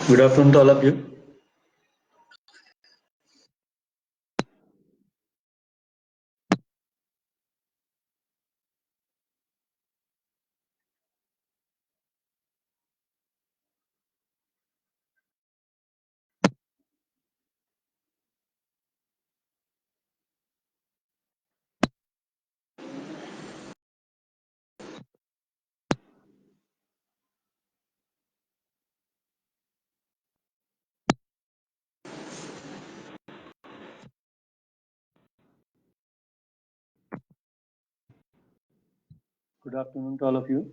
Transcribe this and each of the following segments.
Good afternoon to all of you. Good afternoon to all of you.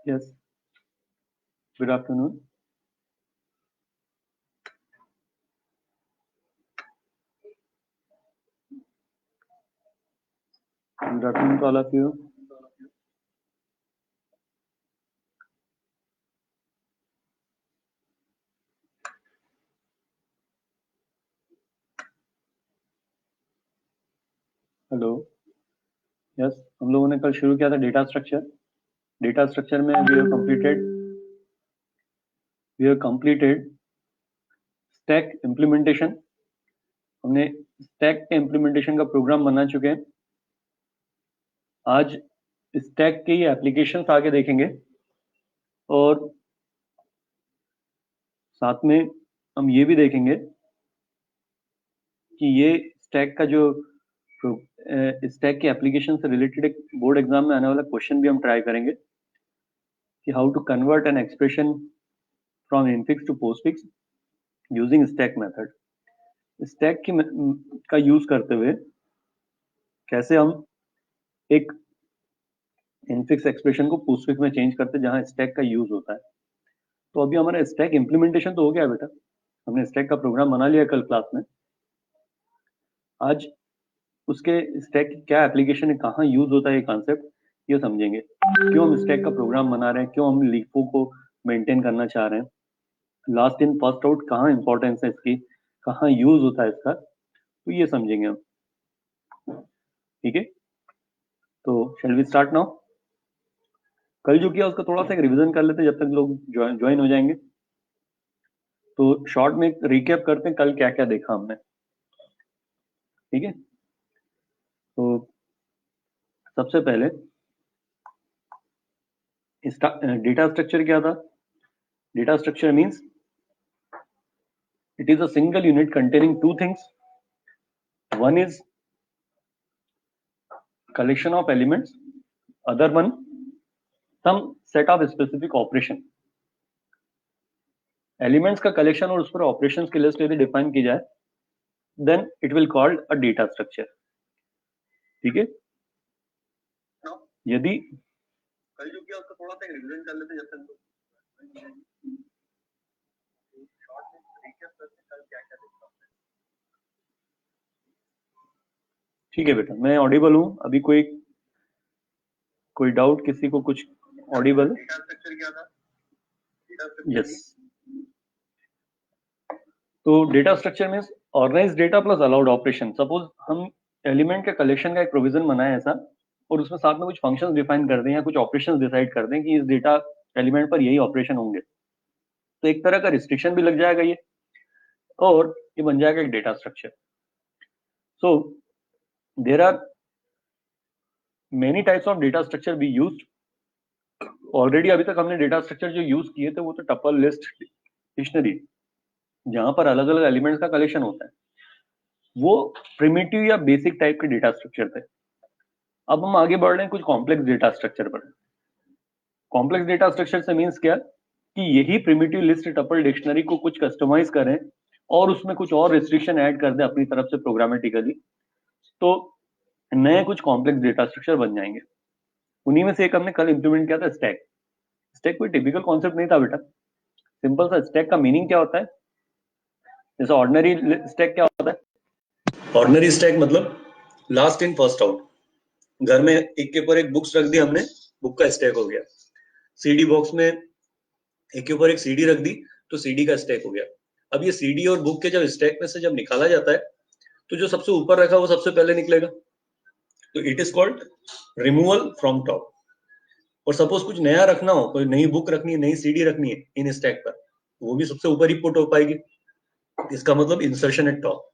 Yes. Good afternoon. Good afternoon to all of you. Hello. Yes, हम लोगों ने कल शुरू किया था data structure. Data structure में we have completed stack implementation. हमने stack के इम्प्लीमेंटेशन का प्रोग्राम बना चुके हैं. आज स्टैक के एप्लीकेशंस आगे देखेंगे और साथ में हम ये भी देखेंगे कि ये स्टैक का जो स्टैक के एप्लीकेशन से रिलेटेड एक बोर्ड एग्जाम में आने वाला क्वेश्चन भी हम ट्राई करेंगे कि how to convert an expression from infix to postfix using stack method. Stack का यूज करते हुए कैसे हम एक इनफिक्स एक्सप्रेशन को पोस्टफिक्स में चेंज करते हैं जहां स्टैक का यूज होता है. तो अभी हमारा स्टैक इम्प्लीमेंटेशन तो हो गया बेटा. हमने स्टैक का प्रोग्राम बना लिया कल क्लास में. आज उसके स्टैक की क्या एप्लीकेशन है, कहाँ यूज होता है ये कॉन्सेप्ट, ये समझेंगे. क्यों हम स्टैक का प्रोग्राम बना रहे हैं, क्यों हम लीफो को मेंटेन करना चाह रहे हैं, लास्ट इन फर्स्ट आउट कहाँ इंपॉर्टेंस है इसकी, कहाँ यूज होता है इसका, तो ये समझेंगे हम. ठीक है, तो शैल वी स्टार्ट नाउ. कल जो किया उसका थोड़ा सा एक रिवीजन कर लेते हैं जब तक लोग ज्वाइन हो जाएंगे. तो शॉर्ट में एक रिकैप करते हैं कल क्या क्या देखा हमने. ठीक है, तो सबसे पहले डेटा स्ट्रक्चर क्या था. Data structure means it is a single unit containing two things. One is collection of elements, other one some set of specific operation. Elements का collection और उस पर operations की list यदि define की जाए then it will called a data structure. ठीक है, यदि कल जो किया उसका थोड़ा सा रिवीजन कर लेते जब तक. ठीक है बेटा, मैं ऑडिबल हूँ अभी. कोई डाउट किसी को, कुछ ऑडिबल? यस. तो डेटा स्ट्रक्चर में organise data plus allowed operation. Suppose हम एलिमेंट के कलेक्शन का एक प्रोविजन बनाए ऐसा और उसमें साथ में कुछ फंक्शंस डिफाइन कर दें या कुछ ऑपरेशंस डिसाइड कर दें कि इस डेटा एलिमेंट पर यही ऑपरेशन होंगे, तो एक तरह का रिस्ट्रिक्शन भी लग जाएगा ये और ये बन जाएगा एक data structure. So there are many types of data structure be used. Already अभी तक हमने डेटा स्ट्रक्चर जो यूज किए थे वो तो टपल, लिस्ट, डिक्शनरी, जहां पर अलग अलग एलिमेंट्स का कलेक्शन होता है, वो प्रिमिटिव या बेसिक टाइप के डेटा स्ट्रक्चर थे. अब हम आगे बढ़ रहे हैं कुछ कॉम्प्लेक्स डेटा स्ट्रक्चर पर. कॉम्प्लेक्स डेटा स्ट्रक्चर से मीन्स क्या कि यही प्रिमिटिव लिस्ट, टपल, डिक्शनरी को कुछ कस्टमाइज करें और उसमें कुछ और रिस्ट्रिक्शन ऐड कर दें अपनी तरफ से प्रोग्रामेटिकली, तो नए कुछ कॉम्प्लेक्स डेटा स्ट्रक्चर बन जाएंगे. उन्हीं में से एक हमने कल इंप्लीमेंट किया था, स्टैक. स्टैक कोई टिपिकल कॉन्सेप्ट नहीं था बेटा. सिंपल सा स्टैक का मीनिंग क्या होता है. जैसे ऑर्डिनरी स्टैक क्या होता है, ऑर्डिनरी स्टैक मतलब लास्ट इन फर्स्ट आउट। घर में एक के ऊपर एक बुक्स रख दी हमने, बुक का स्टैक हो गया। सीडी बॉक्स में एक के ऊपर एक सीडी रख दी तो सीडी का स्टैक हो गया। अब ये सीडी और बुक के जब स्टैक में से जब निकाला जाता है तो जो सबसे ऊपर रखा वो सबसे पहले निकलेगा, तो it is called removal from top. और सपोज कुछ नया रखना हो, कोई नई बुक रखनी है, नई सीडी रखनी है इन स्टैक पर, वो भी सबसे ऊपर ही पुट हो पाएगी। इसका मतलब इंसर्शन एट टॉप।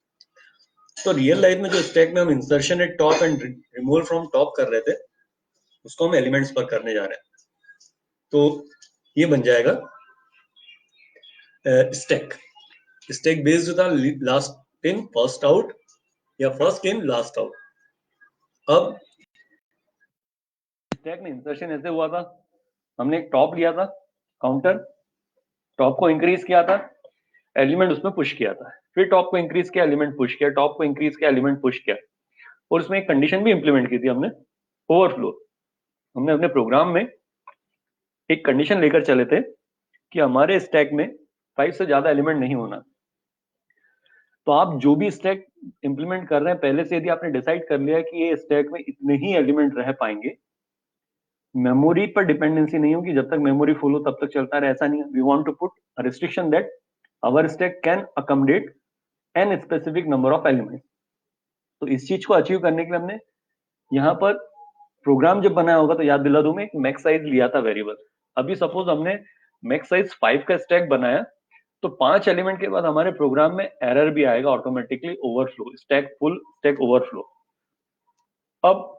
तो रियल लाइफ में जो स्टैक में हम insertion eight top and removal from top कर रहे थे, उसको हम एलिमेंट्स पर करने जा रहे हैं। तो ये बन जाएगा स्टैक। स्टैक बेस्ड होता है लास्ट इन फर्स्ट आउट या फर्स्ट इन लास्ट आउट। अब स्टैक में इंसर्शन ऐसे हुआ था, हमने एक टॉप लिया था, काउंटर, टॉप को इंक्रीज किया था, एलिमेंट उसमें पुश किया था, फिर टॉप को इंक्रीज किया, एलिमेंट पुश किया, टॉप को इंक्रीज किया, एलिमेंट पुश किया, और उसमें एक कंडीशन भी इंप्लीमेंट की थी हमने, ओवरफ्लो। हमने अपने प्रोग्राम में एक कंडीशन लेकर चले थे कि हमारे स्टैक में 5 से ज्यादा एलिमेंट नहीं होना। तो आप जो भी स्टैक इंप्लीमेंट कर रहे हैं, पहले से यदि आपने डिसाइड कर लिया कि ये स्टैक में इतने ही एलिमेंट रह पाएंगे, मेमोरी पर डिपेंडेंसी नहीं होगी, जब तक मेमोरी फुल हो तब तक चलता रहे, ऐसा नहीं है। We want to put restriction that our stack can accommodate an specific number of element. तो इस चीज को अचीव करने के लिए हमने यहाँ पर प्रोग्राम जब बनाया होगा तो याद दिला दूं, मैं एक मैक्स साइज लिया था वेरिएबल। अभी सपोज हमने मैक्स साइज 5 का स्टैक बनाया, तो 5 एलिमेंट के बाद हमारे प्रोग्राम में एरर भी आएगा automatically, overflow, stack full, stack overflow. अब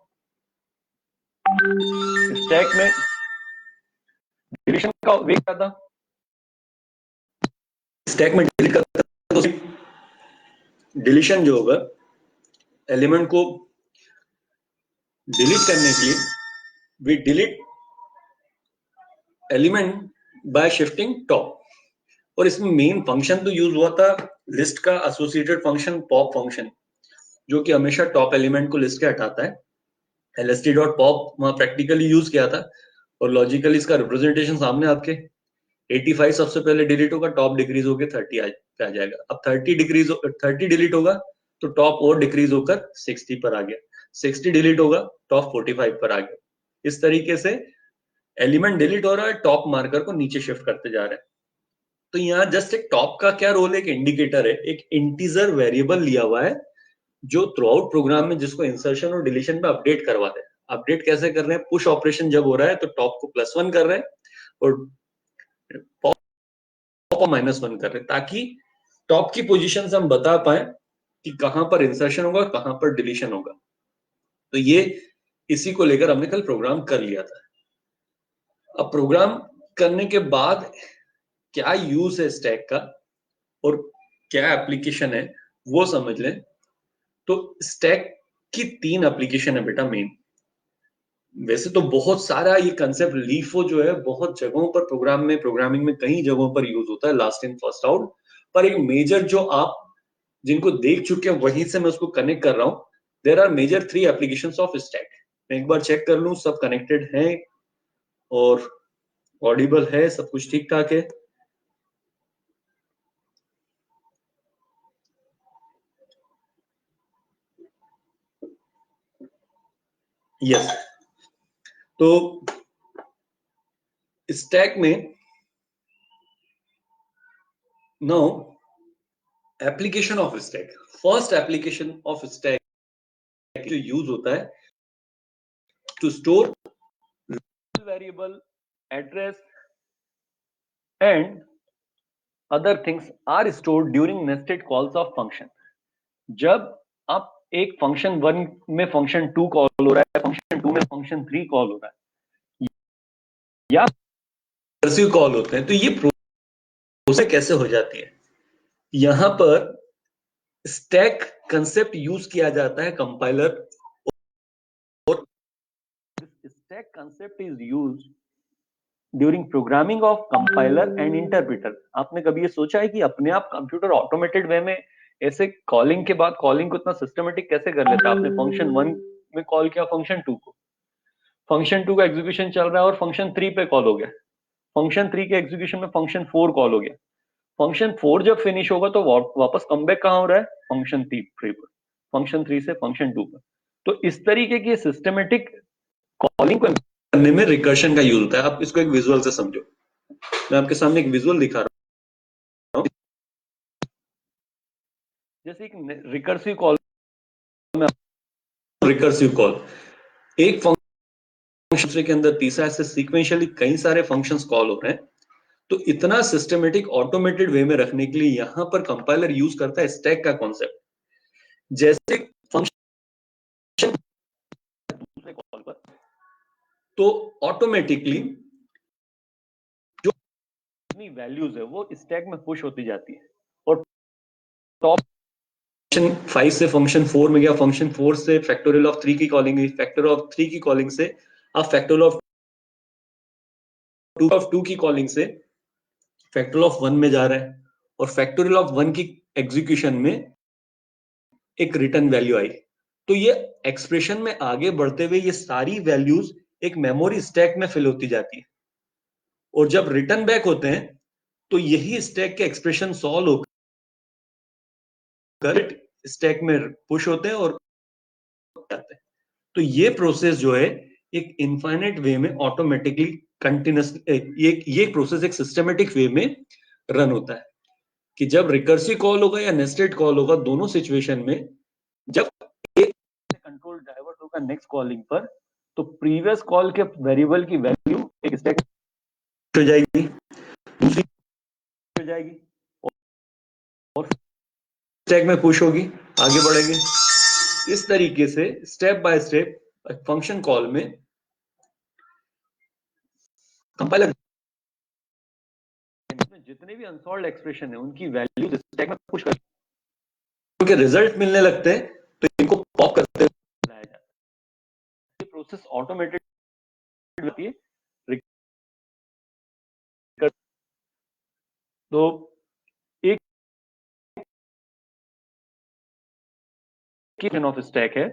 स्टैक में डिलीशन का वे क्या था, स्टैक में डिलीट करते हैं तो डिलीशन जो होगा, एलिमेंट को डिलीट करने के लिए we delete element by shifting top. और इसमें मेन फंक्शन तो यूज हुआ था लिस्ट का एसोसिएटेड फंक्शन पॉप फंक्शन, जो कि हमेशा टॉप एलिमेंट को लिस्ट के हटाता है। lst.pop वहां प्रैक्टिकली यूज किया था, और लॉजिकली इसका रिप्रेजेंटेशन सामने आपके 85 सबसे पहले डिलीट होगा, टॉप डिक्रीज होकर 30 आ जाएगा। अब 30 डिलीट होगा तो टॉप और डिक्रीज होकर 60 पर आ गया, 60 डिलीट होगा टॉप 45 पर आ गया। इस तरीके से एलिमेंट डिलीट हो रहा है, टॉप मार्कर को नीचे शिफ्ट करते जा रहे हैं। तो यहाँ जस्ट एक टॉप का क्या रोल है, एक इंडिकेटर है, एक इंटीजर वेरिएबल लिया हुआ है जो थ्रू आउट प्रोग्राम में जिसको इंसर्शन और डिलीशन पे अपडेट करवा दे। अपडेट कैसे कर रहे हैं, पुश ऑपरेशन जब हो रहा है तो टॉप को +1 कर रहे हैं और पॉप को -1 कर रहे हैं, ताकि टॉप की पोजीशन से हम बता पाए कि कहां पर इंसर्शन होगा, कहां पर डिलीशन होगा। तो ये इसी को लेकर हमने कल प्रोग्राम कर लिया था। अब प्रोग्राम करने के बाद क्या यूज है स्टैक का और क्या एप्लीकेशन है वो समझ लें। तो स्टैक की 3 एप्लीकेशन है बेटा मेन। वैसे तो बहुत सारा ये कंसेप्ट लीफो जो है बहुत जगहों पर प्रोग्राम में, प्रोग्रामिंग में कई जगहों पर यूज होता है, लास्ट इन फर्स्ट आउट। पर एक मेजर जो आप जिनको देख चुके हैं वहीं से मैं उसको कनेक्ट कर रहा हूं। There are major 3 applications of stack. मैं एक बार चेक कर लूं सब कनेक्टेड है और ऑडिबल है, सब कुछ ठीक ठाक है। यस, तो स्टैक में no application of stack, first application of stack जो यूज होता है to store variable, address and other things are stored during nested calls of function. जब आप एक फंक्शन 1 में फंक्शन 2 कॉल हो रहा है, फंक्शन 2 में फंक्शन 3 कॉल हो रहा है, या रिकर्सिव कॉल होते हैं, तो ये प्रोसेस कैसे हो जाती है। यहां पर स्टैक कंसेप्ट यूज किया जाता है कंपाइलर, और stack concept is used during programming of compiler and interpreter. आपने कभी ये सोचा है कि अपने आप कंप्यूटर ऑटोमेटेड वे में ऐसे कॉलिंग के बाद कॉलिंग को इतना सिस्टमेटिक कैसे कर लेता है? आपने फंक्शन 1 में कॉल किया फंक्शन 2 को, फंक्शन 2 का एग्जीक्यूशन चल रहा है और फंक्शन 3 पे कॉल हो गया, फंक्शन 3 के एग्जीक्यूशन में फंक्शन 4 कॉल हो गया, फंक्शन 4 जब फिनिश होगा तो वापस कमबैक कहां हो रहा है, फंक्शन 3 पर। फंक्शन 3 से फंक्शन 2 पर। तो इस तरीके की सिस्टमेटिक कॉलिंग को करने में रिकर्शन का यूज होता है। आप इसको एक विजुअल से समझो। मैं आपके सामने एक विजुअल दिखा रहा हूँ। जैसे एक रिकर्सिव कॉल में रिकर्सिव कॉल एक फंक्शन के अंदर तीसरा, ऐसे सीक्वेंशियली कई सारे फंक्शंस कॉल हो रहे हैं। तो इतना सिस्टमेटिक ऑटोमेटेड वे में रखने के लिए यहां पर कंपाइलर यूज करता है स्टैक का कॉन्सेप्ट। जैसे फंक्शन दूसरे कॉल पर तो ऑटोमेटिकली जो इतनी वैल्यूज है वो स्टैक में पुश होती जाती है और टॉप फंक्शन 5 से फंक्शन 4 में गया, फंक्शन 4 से फैक्टोरियल ऑफ 3 की कॉलिंग हुई, फैक्टर ऑफ 3 की कॉलिंग से अब फैक्टोरियल ऑफ 2 की कॉलिंग से फैक्टोरियल ऑफ 1 में जा रहा है, और फैक्टोरियल ऑफ 1 की एग्जीक्यूशन में एक रिटर्न वैल्यू आई। तो ये एक्सप्रेशन में आगे बढ़ते हुए ये सारी वैल्यूज एक मेमोरी स्टैक में फिल होती जाती है, और जब रिटर्न बैक होते हैं तो यही स्टैक के एक्सप्रेशन सॉल्व होकर स्टैक में पुश होते हैं और जाते हैं। तो ये प्रोसेस जो है एक इनफाइनाइट वे में ऑटोमेटिकली कंटिन्यूस, ये प्रोसेस एक सिस्टमेटिक वे में रन होता है कि जब रिकर्सिव कॉल होगा या नेस्टेड कॉल होगा, दोनों सिचुएशन में जब कंट्रोल डाइवर्ट होगा नेक्स्ट कॉलिंग पर, तो प्रीवियस कॉल के वेरिएबल की वैल्यू एक स्टैक हो जाएगी, दूसरी हो जाएगी और स्टैक में पुश होगी, आगे बढ़ेंगे। इस तरीके से step by step function call में कंपाइलर जितने भी अनसॉल्व्ड एक्सप्रेशन है उनकी वैल्यू स्टैक में पुश कर के रिजल्ट मिलने लगते हैं, तो इनको पॉप करते लाया जाता है। ये प्रोसेस ऑटोमेटेड होती है। तो एक ऑफ स्टैक है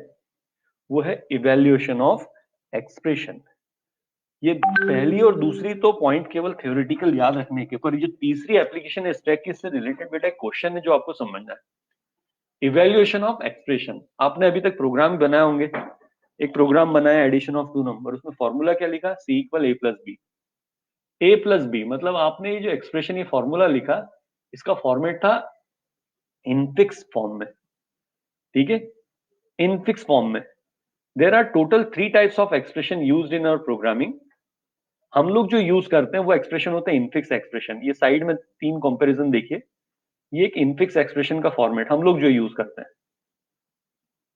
वो है इवैल्यूएशन ऑफ एक्सप्रेशन। ये पहली और दूसरी तो पॉइंट केवल थ्योरेटिकल याद रखने के, पर ये तीसरी एप्लीकेशन है स्टैक की, इससे रिलेटेड बेटा एक क्वेश्चन है जो आपको समझना है। इवैल्यूएशन ऑफ एक्सप्रेशन, आपने अभी तक प्रोग्राम बनाए होंगे। एक प्रोग्राम बनाया एडिशन ऑफ 2 नंबर, उसमें फॉर्मूला क्या लिखा, सी इक्वल ए प्लस बी। ए प्लस बी मतलब आपने ये जो एक्सप्रेशन, ये फॉर्मूला लिखा, इसका फॉर्मेट था इनफिक्स फॉर्म में। ठीक है, इनफिक्स फॉर्म में there are total 3 types of expression used in our programming. हम लोग जो यूज करते हैं वो एक्सप्रेशन होता है इनफिक्स एक्सप्रेशन। ये साइड में 3 कंपैरिजन देखिए, ये एक इनफिक्स एक्सप्रेशन का फॉर्मेट हम लोग जो यूज करते हैं।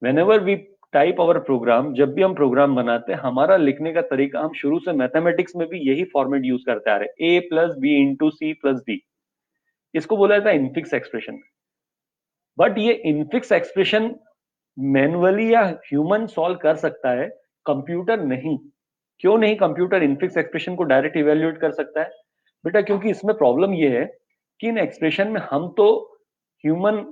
Whenever we type our program, जब भी हम प्रोग्राम बनाते हैं, हमारा लिखने का तरीका, हम शुरू से मैथमेटिक्स में भी यही फॉर्मेट यूज करते आ रहे हैं, A plus B into C plus D. इसको बोला जाता है इनफिक्स एक्सप्रेशन। बट ये इनफिक्स एक्सप्रेशन मैनुअली या ह्यूमन सॉल्व कर सकता है, कंप्यूटर नहीं। क्यों नहीं कंप्यूटर इनफिक्स एक्सप्रेशन को डायरेक्ट इवेल्युएट कर सकता है बेटा? क्योंकि इसमें प्रॉब्लम ये है कि इन एक्सप्रेशन में हम तो ह्यूमन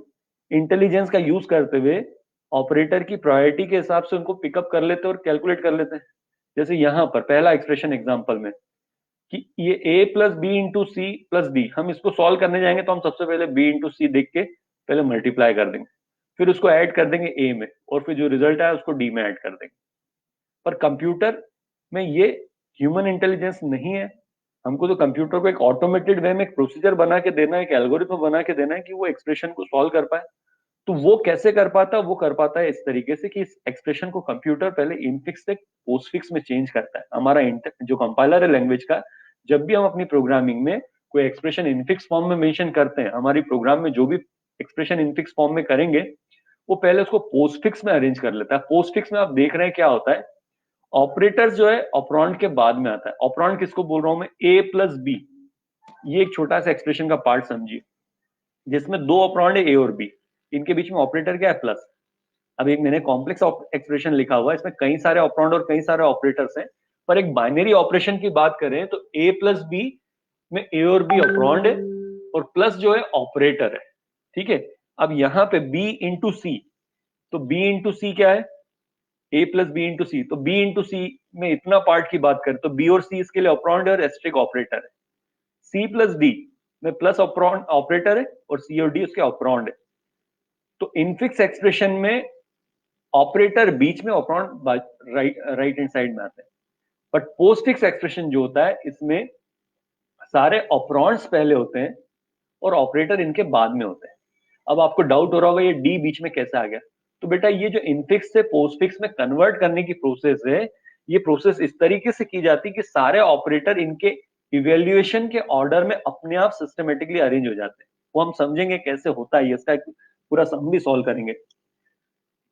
इंटेलिजेंस का यूज करते हुए ऑपरेटर की प्रायोरिटी के हिसाब से उनको पिकअप कर लेते हैं और कैलकुलेट कर लेते हैं। जैसे यहां पर पहला एक्सप्रेशन एग्जांपल में कि ये a plus B into C plus D, हम इसको सॉल्व करने जाएंगे तो हम सबसे पहले b इंटू सी देख के पहले मल्टीप्लाई कर देंगे, फिर उसको ऐड कर देंगे a में, और फिर जो रिजल्ट आया उसको d में ऐड कर देंगे। पर कंप्यूटर में ये ह्यूमन इंटेलिजेंस नहीं है। हमको तो कंप्यूटर को एक ऑटोमेटेड वे में एक प्रोसीजर बना के देना है, एक एल्गोरिथम बना के देना है कि वो एक्सप्रेशन को सॉल्व कर पाए। तो वो कैसे कर पाता है? वो कर पाता है इस तरीके से कि इस एक्सप्रेशन को कंप्यूटर पहले इनफिक्स से पोस्टफिक्स में चेंज करता है। हमारा जो कंपाइलर है लैंग्वेज का, जब भी हम अपनी प्रोग्रामिंग में कोई एक्सप्रेशन इनफिक्स फॉर्म में मेंशन करते हैं, हमारी प्रोग्राम में जो भी एक्सप्रेशन इनफिक्स फॉर्म में करेंगे, वो पहले उसको पोस्टफिक्स में अरेंज कर लेता है। पोस्टफिक्स में आप देख रहे हैं क्या होता है, ऑपरेटर जो है ऑपरॉन्ड के बाद में आता है। ऑपरॉन्ड किसको बोल रहा हूं मैं? ए प्लस बी। ये एक छोटा सा एक्सप्रेशन का पार्ट समझिए, जिसमें 2 ऑपरॉन्ड है ए और बी, इनके बीच में ऑपरेटर क्या है? प्लस। अब एक मैंने कॉम्प्लेक्स एक्सप्रेशन लिखा हुआ है, इसमें कई सारे ऑपरॉन्ड और कई सारे ऑपरेटर्स हैं, पर एक बाइनरी ऑपरेशन की बात करें तो ए प्लस बी में ए और बी ऑपरॉन्ड है और प्लस जो है ऑपरेटर है। ठीक है, अब यहां पे बी इंटू सी, तो बी इंटू सी क्या है? ए प्लस बी इंटू सी। तो बी इंटू सी में इतना पार्ट की बात करें तो बी और सी इसके लिए ऑपरॉन्ड है और एस्टेरिक ऑपरेटर है। सी प्लस डी में प्लस ऑपरेटर है और सी और डी उसके ऑपरॉन्ड है। तो इनफिक्स एक्सप्रेशन में ऑपरेटर बीच में, ऑपरेंड राइट हैंड साइड में आते हैं। बट पोस्टफिक्स एक्सप्रेशन जो होता है, इसमें सारे ऑपरेंड्स पहले होते हैं और ऑपरेटर इनके बाद में होते हैं। अब आपको डाउट हो रहा होगा ये डी बीच में कैसे आ गया। तो बेटा ये जो इनफिक्स से पोस्टफिक्स में कन्वर्ट करने की प्रोसेस है, ये प्रोसेस इस तरीके से की जाती है कि सारे ऑपरेटर इनके इवेल्युएशन के ऑर्डर में अपने आप सिस्टमेटिकली अरेंज हो जाते हैं। वो हम समझेंगे कैसे होता है, इसका पूरा सम भी सॉल्व करेंगे।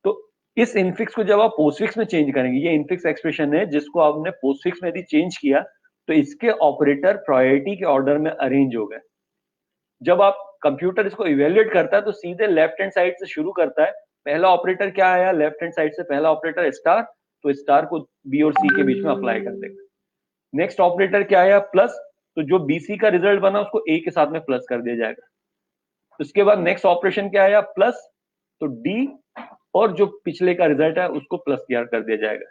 तो इस इनफिक्स को जब आप पोस्टफिक्स में चेंज करेंगे, ये इनफिक्स एक्सप्रेशन है जिसको आपने पोस्टफिक्स में यदि चेंज किया तो इसके ऑपरेटर प्रायोरिटी के ऑर्डर में अरेंज हो गए। जब आप कंप्यूटर इसको इवेल्युएट करता है तो सीधे लेफ्ट हैंड साइड से शुरू करता है। पहला ऑपरेटर क्या आया लेफ्ट हैंड साइड से, पहला ऑपरेटर स्टार, तो स्टार को बी और सी के बीच में अप्लाई कर देगा। नेक्स्ट ऑपरेटर क्या आया प्लस, तो जो बीसी का रिजल्ट बना उसको ए के साथ में प्लस कर दिया जाएगा। उसके बाद नेक्स्ट ऑपरेशन क्या आया प्लस, तो डी और जो पिछले का रिजल्ट है उसको प्लस कर दिया जाएगा।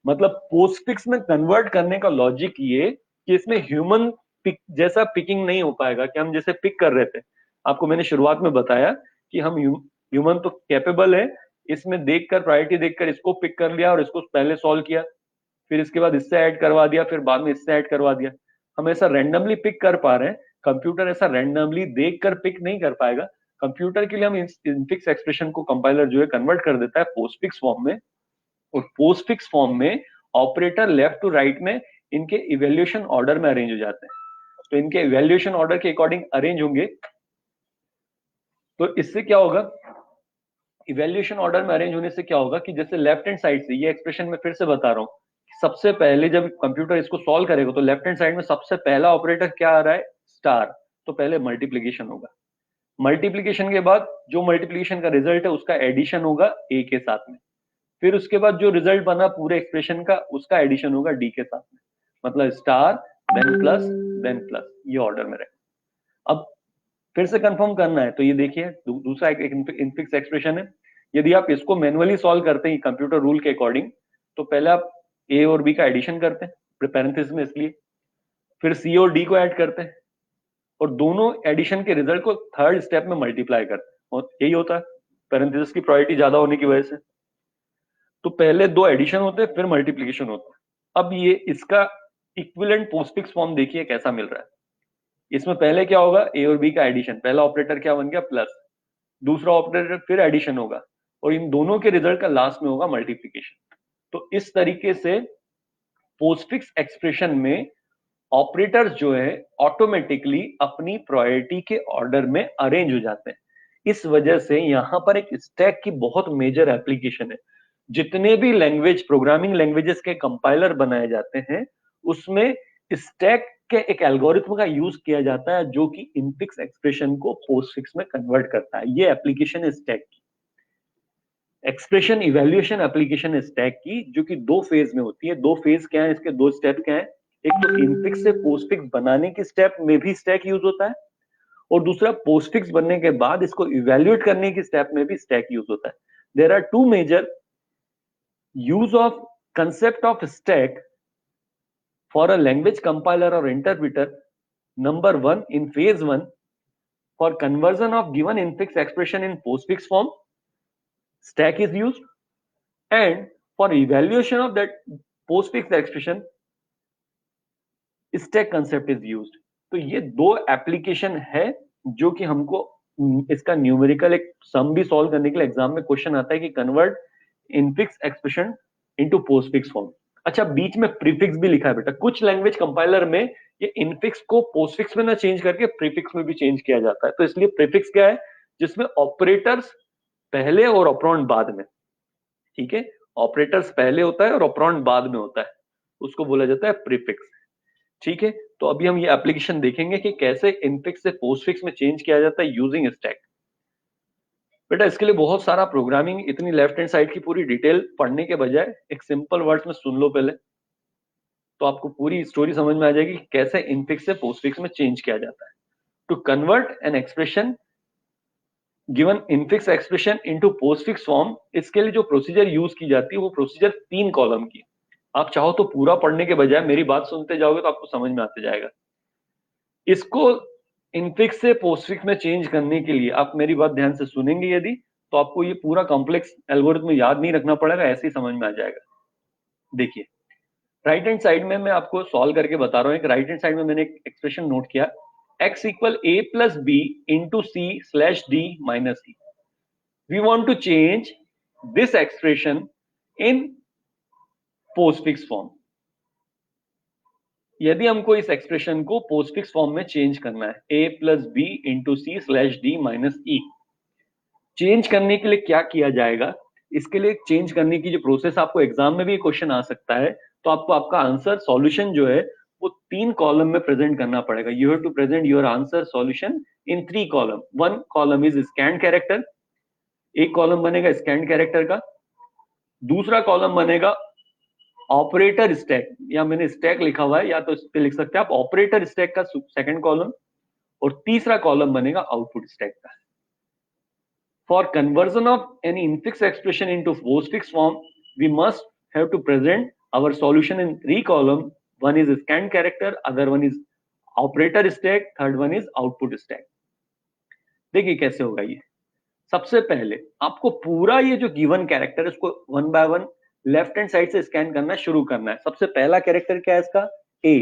मतलब पोस्टफिक्स में कन्वर्ट करने का लॉजिक ये कि इसमें ह्यूमन पिक जैसा पिकिंग नहीं हो पाएगा कि हम जैसे पिक कर रहे थे। आपको मैंने शुरुआत में बताया कि हम ह्यूमन तो कैपेबल है, इसमें देखकर प्रायोरिटी देखकर इसको पिक कर लिया और इसको पहले सॉल्व किया, फिर इसके बाद इससे ऐड करवा दिया, फिर बाद में इससे ऐड करवा दिया। हम ऐसा रैंडमली पिक कर पा रहे हैं, कंप्यूटर ऐसा रैंडमली देखकर पिक नहीं कर पाएगा। कंप्यूटर के लिए हम इनफिक्स एक्सप्रेशन को कंपाइलर जो है कन्वर्ट कर देता है पोस्टफिक्स फॉर्म में, और पोस्टफिक्स फॉर्म में ऑपरेटर लेफ्ट टू राइट में इनके इवैल्यूएशन ऑर्डर में अरेंज हो जाते हैं। तो इनके इवैल्यूएशन ऑर्डर के अकॉर्डिंग अरेंज होंगे। तो इससे क्या होगा, इवैल्यूएशन ऑर्डर में अरेंज होने से क्या होगा कि जैसे लेफ्ट हैंड साइड से, ये एक्सप्रेशन में फिर से बता रहा हूं, सबसे पहले जब कंप्यूटर इसको सॉल्व करेगा तो लेफ्ट हैंड साइड में सबसे पहला ऑपरेटर क्या आ रहा है स्टार, तो पहले मल्टीप्लीकेशन होगा। मल्टीप्लीकेशन के बाद जो मल्टीप्लीकेशन का रिजल्ट है उसका एडिशन होगा ए के साथ में, फिर उसके बाद जो रिजल्ट बना पूरे एक्सप्रेशन का उसका एडिशन होगा डी के साथ में। मतलब स्टार देन प्लस, ये ऑर्डर में रहेगा। अब फिर से कंफर्म करना है तो ये देखिए दूसरा एक इनफिक्स एक्सप्रेशन है। यदि आप इसको मैनुअली सॉल्व करते हैं कंप्यूटर रूल के अकॉर्डिंग, तो पहले आप ए और बी का एडिशन करते हैं पैरेंथेसिस में इसलिए, फिर सी और डी को ऐड करते हैं और दोनों एडिशन के रिजल्ट को थर्ड स्टेप में मल्टीप्लाई करते हैं, और यही होता है पैरेंथेसिस की प्रायोरिटी ज्यादा होने की वजह से। तो पहले दो एडिशन होते हैं फिर मल्टीप्लीकेशन होता है। अब ये इसका इक्विवेलेंट पोस्टफिक्स फॉर्म देखिए कैसा मिल रहा है। इसमें पहले क्या होगा ए और बी का एडिशन, पहला ऑपरेटर क्या बन गया प्लस, दूसरा ऑपरेटर फिर एडिशन होगा और इन दोनों के रिजल्ट का लास्ट में होगा मल्टीप्लीकेशन। तो इस तरीके से पोस्टफिक्स एक्सप्रेशन में ऑपरेटर्स जो है ऑटोमेटिकली अपनी प्रायोरिटी के ऑर्डर में अरेंज हो जाते हैं। इस वजह से यहां पर एक स्टैक की बहुत मेजर एप्लीकेशन है। जितने भी लैंग्वेज प्रोग्रामिंग लैंग्वेजेस के कंपाइलर बनाए जाते हैं उसमें स्टैक के एक एल्गोरिथम का यूज किया जाता है जो कि इनफिक्स एक्सप्रेशन को पोस्टफिक्स में कन्वर्ट करता है। ये एप्लीकेशन है स्टैक की, एक्सप्रेशन इवैल्यूएशन एप्लीकेशन है स्टैक की, जो कि दो फेज में होती है। दो फेज क्या है इसके, दो स्टेप क्या है, एक तो इनफिक्स से पोस्टफिक्स बनाने के स्टेप में भी स्टैक यूज होता है और दूसरा पोस्टफिक्स बनने के बाद इसको इवैल्यूएट करने के स्टेप में भी स्टैक यूज होता है। There are two major use of concept of stack for a language compiler or interpreter. Number one, in phase one, for conversion of given infix expression in postfix form, stack is used, and for evaluation of that postfix expression, stack concept is used. तो ये दो application है जो कि हमको इसका numerical एक सम भी सॉल्व करने के लिए एग्जाम में क्वेश्चन आता है कि convert infix expression into postfix form. अच्छा बीच में प्रीफिक्स भी लिखा है बेटा, कुछ लैंग्वेज कंपाइलर में ये इनफिक्स को पोस्टफिक्स में ना चेंज करके प्रीफिक्स में भी चेंज किया जाता है। तो इसलिए प्रीफिक्स क्या है, जिसमें ऑपरेटर्स पहले और ऑपरेंड बाद में, ठीक है, ऑपरेटर्स पहले होता है और ऑपरेंड बाद में होता है, उसको बोला जाता है प्रीफिक्स। ठीक है, तो अभी हम ये एप्लीकेशन देखेंगे कि कैसे इनफिक्स से पोस्टफिक्स में चेंज किया जाता है यूजिंग स्टैक। बेटा इसके लिए बहुत सारा प्रोग्रामिंग, इतनी लेफ्ट हैंड साइड की पूरी डिटेल पढ़ने के बजाय एक सिंपल वर्ड्स में सुन लो पहले, तो आपको पूरी स्टोरी समझ में आ जाएगी कि कैसे इनफिक्स से पोस्टफिक्स में चेंज किया जाता है। To convert an expression given infix expression into postfix form, इसके लिए जो प्रोसीजर यूज की जाती है वो प्रोसीजर 3 कॉलम की। आप चाहो तो पूरा पढ़ने के बजाय मेरी बात सुनते जाओगे तो आपको समझ में आते जाएगा। इसको इनफिक्स से पोस्टफिक्स में चेंज करने के लिए आप मेरी बात ध्यान से सुनेंगे यदि, तो आपको ये पूरा कॉम्प्लेक्स एल्गोरिथम याद नहीं रखना पड़ेगा, ऐसे ही समझ में आ जाएगा। देखिए राइट हैंड साइड में मैं आपको सॉल्व करके बता रहा हूँ। एक राइट हैंड साइड में मैंने एक एक्सप्रेशन नोट किया, x equal a plus B into C slash D minus E. We want to change this expression in postfix form. यदि हमको इस एक्सप्रेशन को पोस्टफिक्स फॉर्म में चेंज करना है, a plus B into C slash D minus E, change करने के लिए क्या किया जाएगा? इसके लिए चेंज करने की जो प्रोसेस, आपको एग्जाम में भी क्वेश्चन आ सकता है, तो आपको आपका आंसर सॉल्यूशन जो है वो 3 कॉलम में प्रेजेंट करना पड़ेगा। You have to present your answer solution in 3 column. 1 column is scanned character, एक कॉलम बनेगा स्कैन्ड कैरेक्टर का, दूसरा कॉलम बनेगा ऑपरेटर स्टैक, या मैंने स्टैक लिखा हुआ है, या तो इस पे लिख सकते हैं आप ऑपरेटर स्टैक का सेकंड कॉलम, और तीसरा कॉलम बनेगा आउटपुट स्टैक का। For conversion of any infix expression into postfix form, we must have to present our solution in 3 column. One is scanned character, other one is operator stack, third one is output stack. देखिए कैसे होगा ये। सबसे पहले आपको पूरा ये जो गिवन कैरेक्टर है उसको 1 बाय 1 लेफ्ट हैंड साइड से स्कैन करना शुरू करना है। सबसे पहला कैरेक्टर क्या है इसका? ए।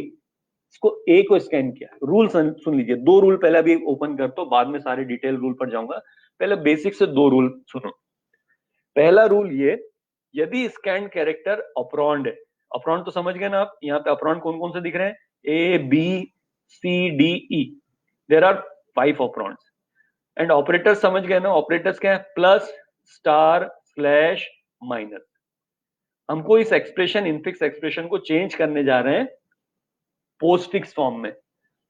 इसको ए को स्कैन किया। रूल सुन लीजिए, 2 रूल पहले अभी ओपन कर दो, बाद में सारे डिटेल रूल पर जाऊंगा। पहले बेसिक से 2 रूल सुनो। पहला रूल ये, यदि स्कैन कैरेक्टर ऑपरॉन्ड है, ऑपरॉन्ड तो समझ गए ना आप, यहाँ पे ऑपरॉन्ड कौन कौन से दिख रहे हैं? A B C D E, there are 5 operands. And operator समझ गए ना, ऑपरेटर्स क्या है? Plus, star, slash, minus. हमको इस एक्सप्रेशन, इनफिक्स एक्सप्रेशन को चेंज करने जा रहे हैं पोस्टफिक्स फॉर्म में।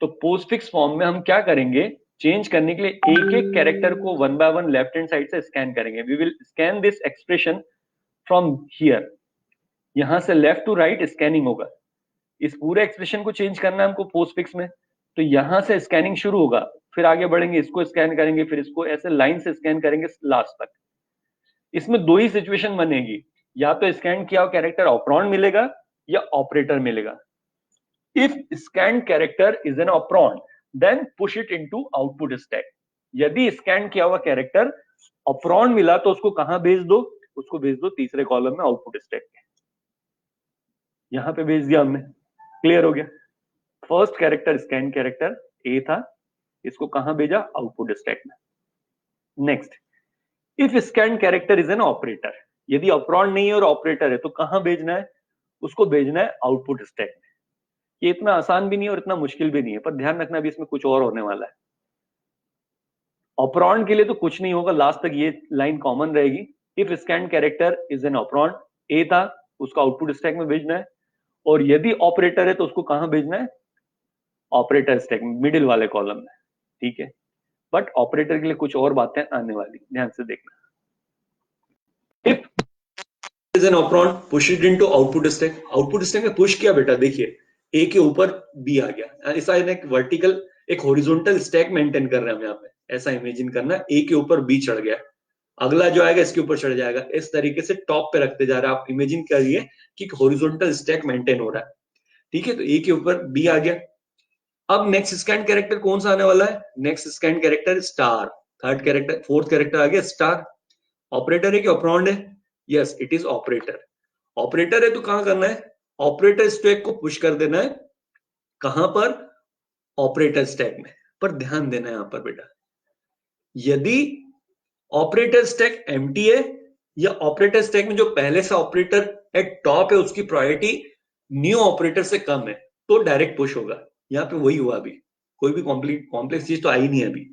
तो पोस्टफिक्स फॉर्म में हम क्या करेंगे? चेंज करने के लिए एक एक कैरेक्टर को 1 बाय 1 लेफ्ट हैंड साइड से स्कैन करेंगे। We will scan this expression from here, यहां से लेफ्ट टू राइट स्कैनिंग होगा। इस पूरे एक्सप्रेशन को चेंज करना है हमको पोस्टफिक्स में, तो यहां से स्कैनिंग शुरू होगा, फिर आगे बढ़ेंगे, इसको स्कैन करेंगे, फिर इसको ऐसे लाइन से स्कैन करेंगे लास्ट तक। इसमें 2 ही सिचुएशन बनेगी, या तो स्कैन किया हुआ कैरेक्टर ऑपरॉन्ड मिलेगा या ऑपरेटर मिलेगा। If scanned character is an operand, then push it into output stack. यदि स्कैन किया हुआ कैरेक्टर ऑपरॉन्ड मिला तो उसको कहां भेज दो? उसको भेज दो तीसरे कॉलम में, आउटपुट स्टैक में। यहां पे भेज दिया हमने, क्लियर हो गया। फर्स्ट कैरेक्टर स्कैन कैरेक्टर ए था, इसको कहां भेजा? आउटपुट स्टैक में। Next, if scan character is an operator, यदि ऑपरॉन्ड नहीं है और ऑपरेटर है तो कहां भेजना है? उसको भेजना है आउटपुट स्टैक में। ये इतना आसान भी नहीं है और इतना मुश्किल भी नहीं है, पर ध्यान रखना भी इसमें कुछ और होने वाला है। ऑपरॉन्ड के लिए तो कुछ नहीं होगा, लास्ट तक ये लाइन कॉमन रहेगी। If scan character is an operand, A था, उसको आउटपुट स्टैक में भेजना है, और यदि ऑपरेटर है तो उसको कहां भेजना है? ऑपरेटर स्टैक में, मिडिल वाले कॉलम में, ठीक है। बट ऑपरेटर के लिए कुछ और बातें आने वाली, ध्यान से देखना। If is an operand, push it into output stack. Output stack में पुश किया बेटा, देखिए ए के ऊपर बी आ गया, ऐसा एक वर्टिकल, एक हॉरिजॉन्टल स्टैक मेंटेन कर रहे हैं हम यहाँ पे। ऐसा इमेजिन करना, ए के ऊपर बी चढ़ गया, अगला जो आएगा इसके ऊपर चढ़ जाएगा, इस तरीके से टॉप पे रखते जा रहे हैं। आप इमेजिन करिए कि हॉरिजॉन्टल स्टैक मेंटेन हो रहा है, ठीक है। तो ए के ऊपर बी आ गया। अब नेक्स्ट स्कैन कैरेक्टर कौन सा आने वाला है? Next scan character star. Third character, fourth character आ गया स्टार। ऑपरेटर है कि ऑपरॉन्ड है? Yes, it is operator. Operator है तो कहां करना है? ऑपरेटर स्टैक को पुश कर देना है, कहां पर? ऑपरेटर स्टैक में। पर ध्यान देना है यहां पर बेटा, यदि ऑपरेटर स्टैक एम्प्टी है या ऑपरेटर स्टैक में जो पहले से ऑपरेटर एट टॉप है उसकी प्रायोरिटी न्यू ऑपरेटर से कम है, तो डायरेक्ट पुश होगा। यहां पे वही हुआ, अभी कोई भी कॉम्प्लेक्स चीज तो आई नहीं है अभी।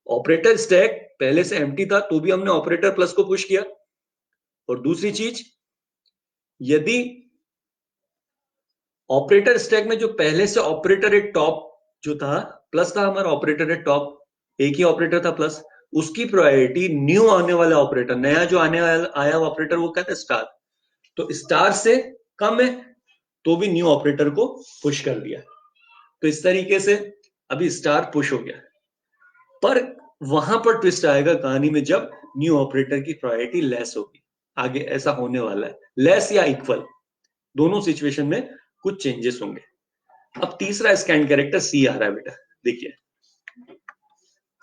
ऑपरेटर स्टैक पहले से एम्प्टी था तो भी हमने ऑपरेटर प्लस को पुश किया। और दूसरी चीज, यदि ऑपरेटर स्टैक में जो पहले से ऑपरेटर एट टॉप जो था, प्लस था हमारा ऑपरेटर एट टॉप, एक ही ऑपरेटर था प्लस, उसकी प्रायोरिटी न्यू आने वाला ऑपरेटर, नया जो आने वाला आया ऑपरेटर, वो कहता है स्टार, तो स्टार से कम है तो भी न्यू ऑपरेटर को पुश कर दिया। तो इस तरीके से अभी स्टार पुश हो गया। पर वहां पर ट्विस्ट आएगा कहानी में जब न्यू ऑपरेटर की प्रायोरिटी लेस होगी। आगे ऐसा होने वाला है, लेस या इक्वल, दोनों सिचुएशन में कुछ चेंजेस होंगे। अब तीसरा स्कैन कैरेक्टर सी आ रहा है बेटा, देखिए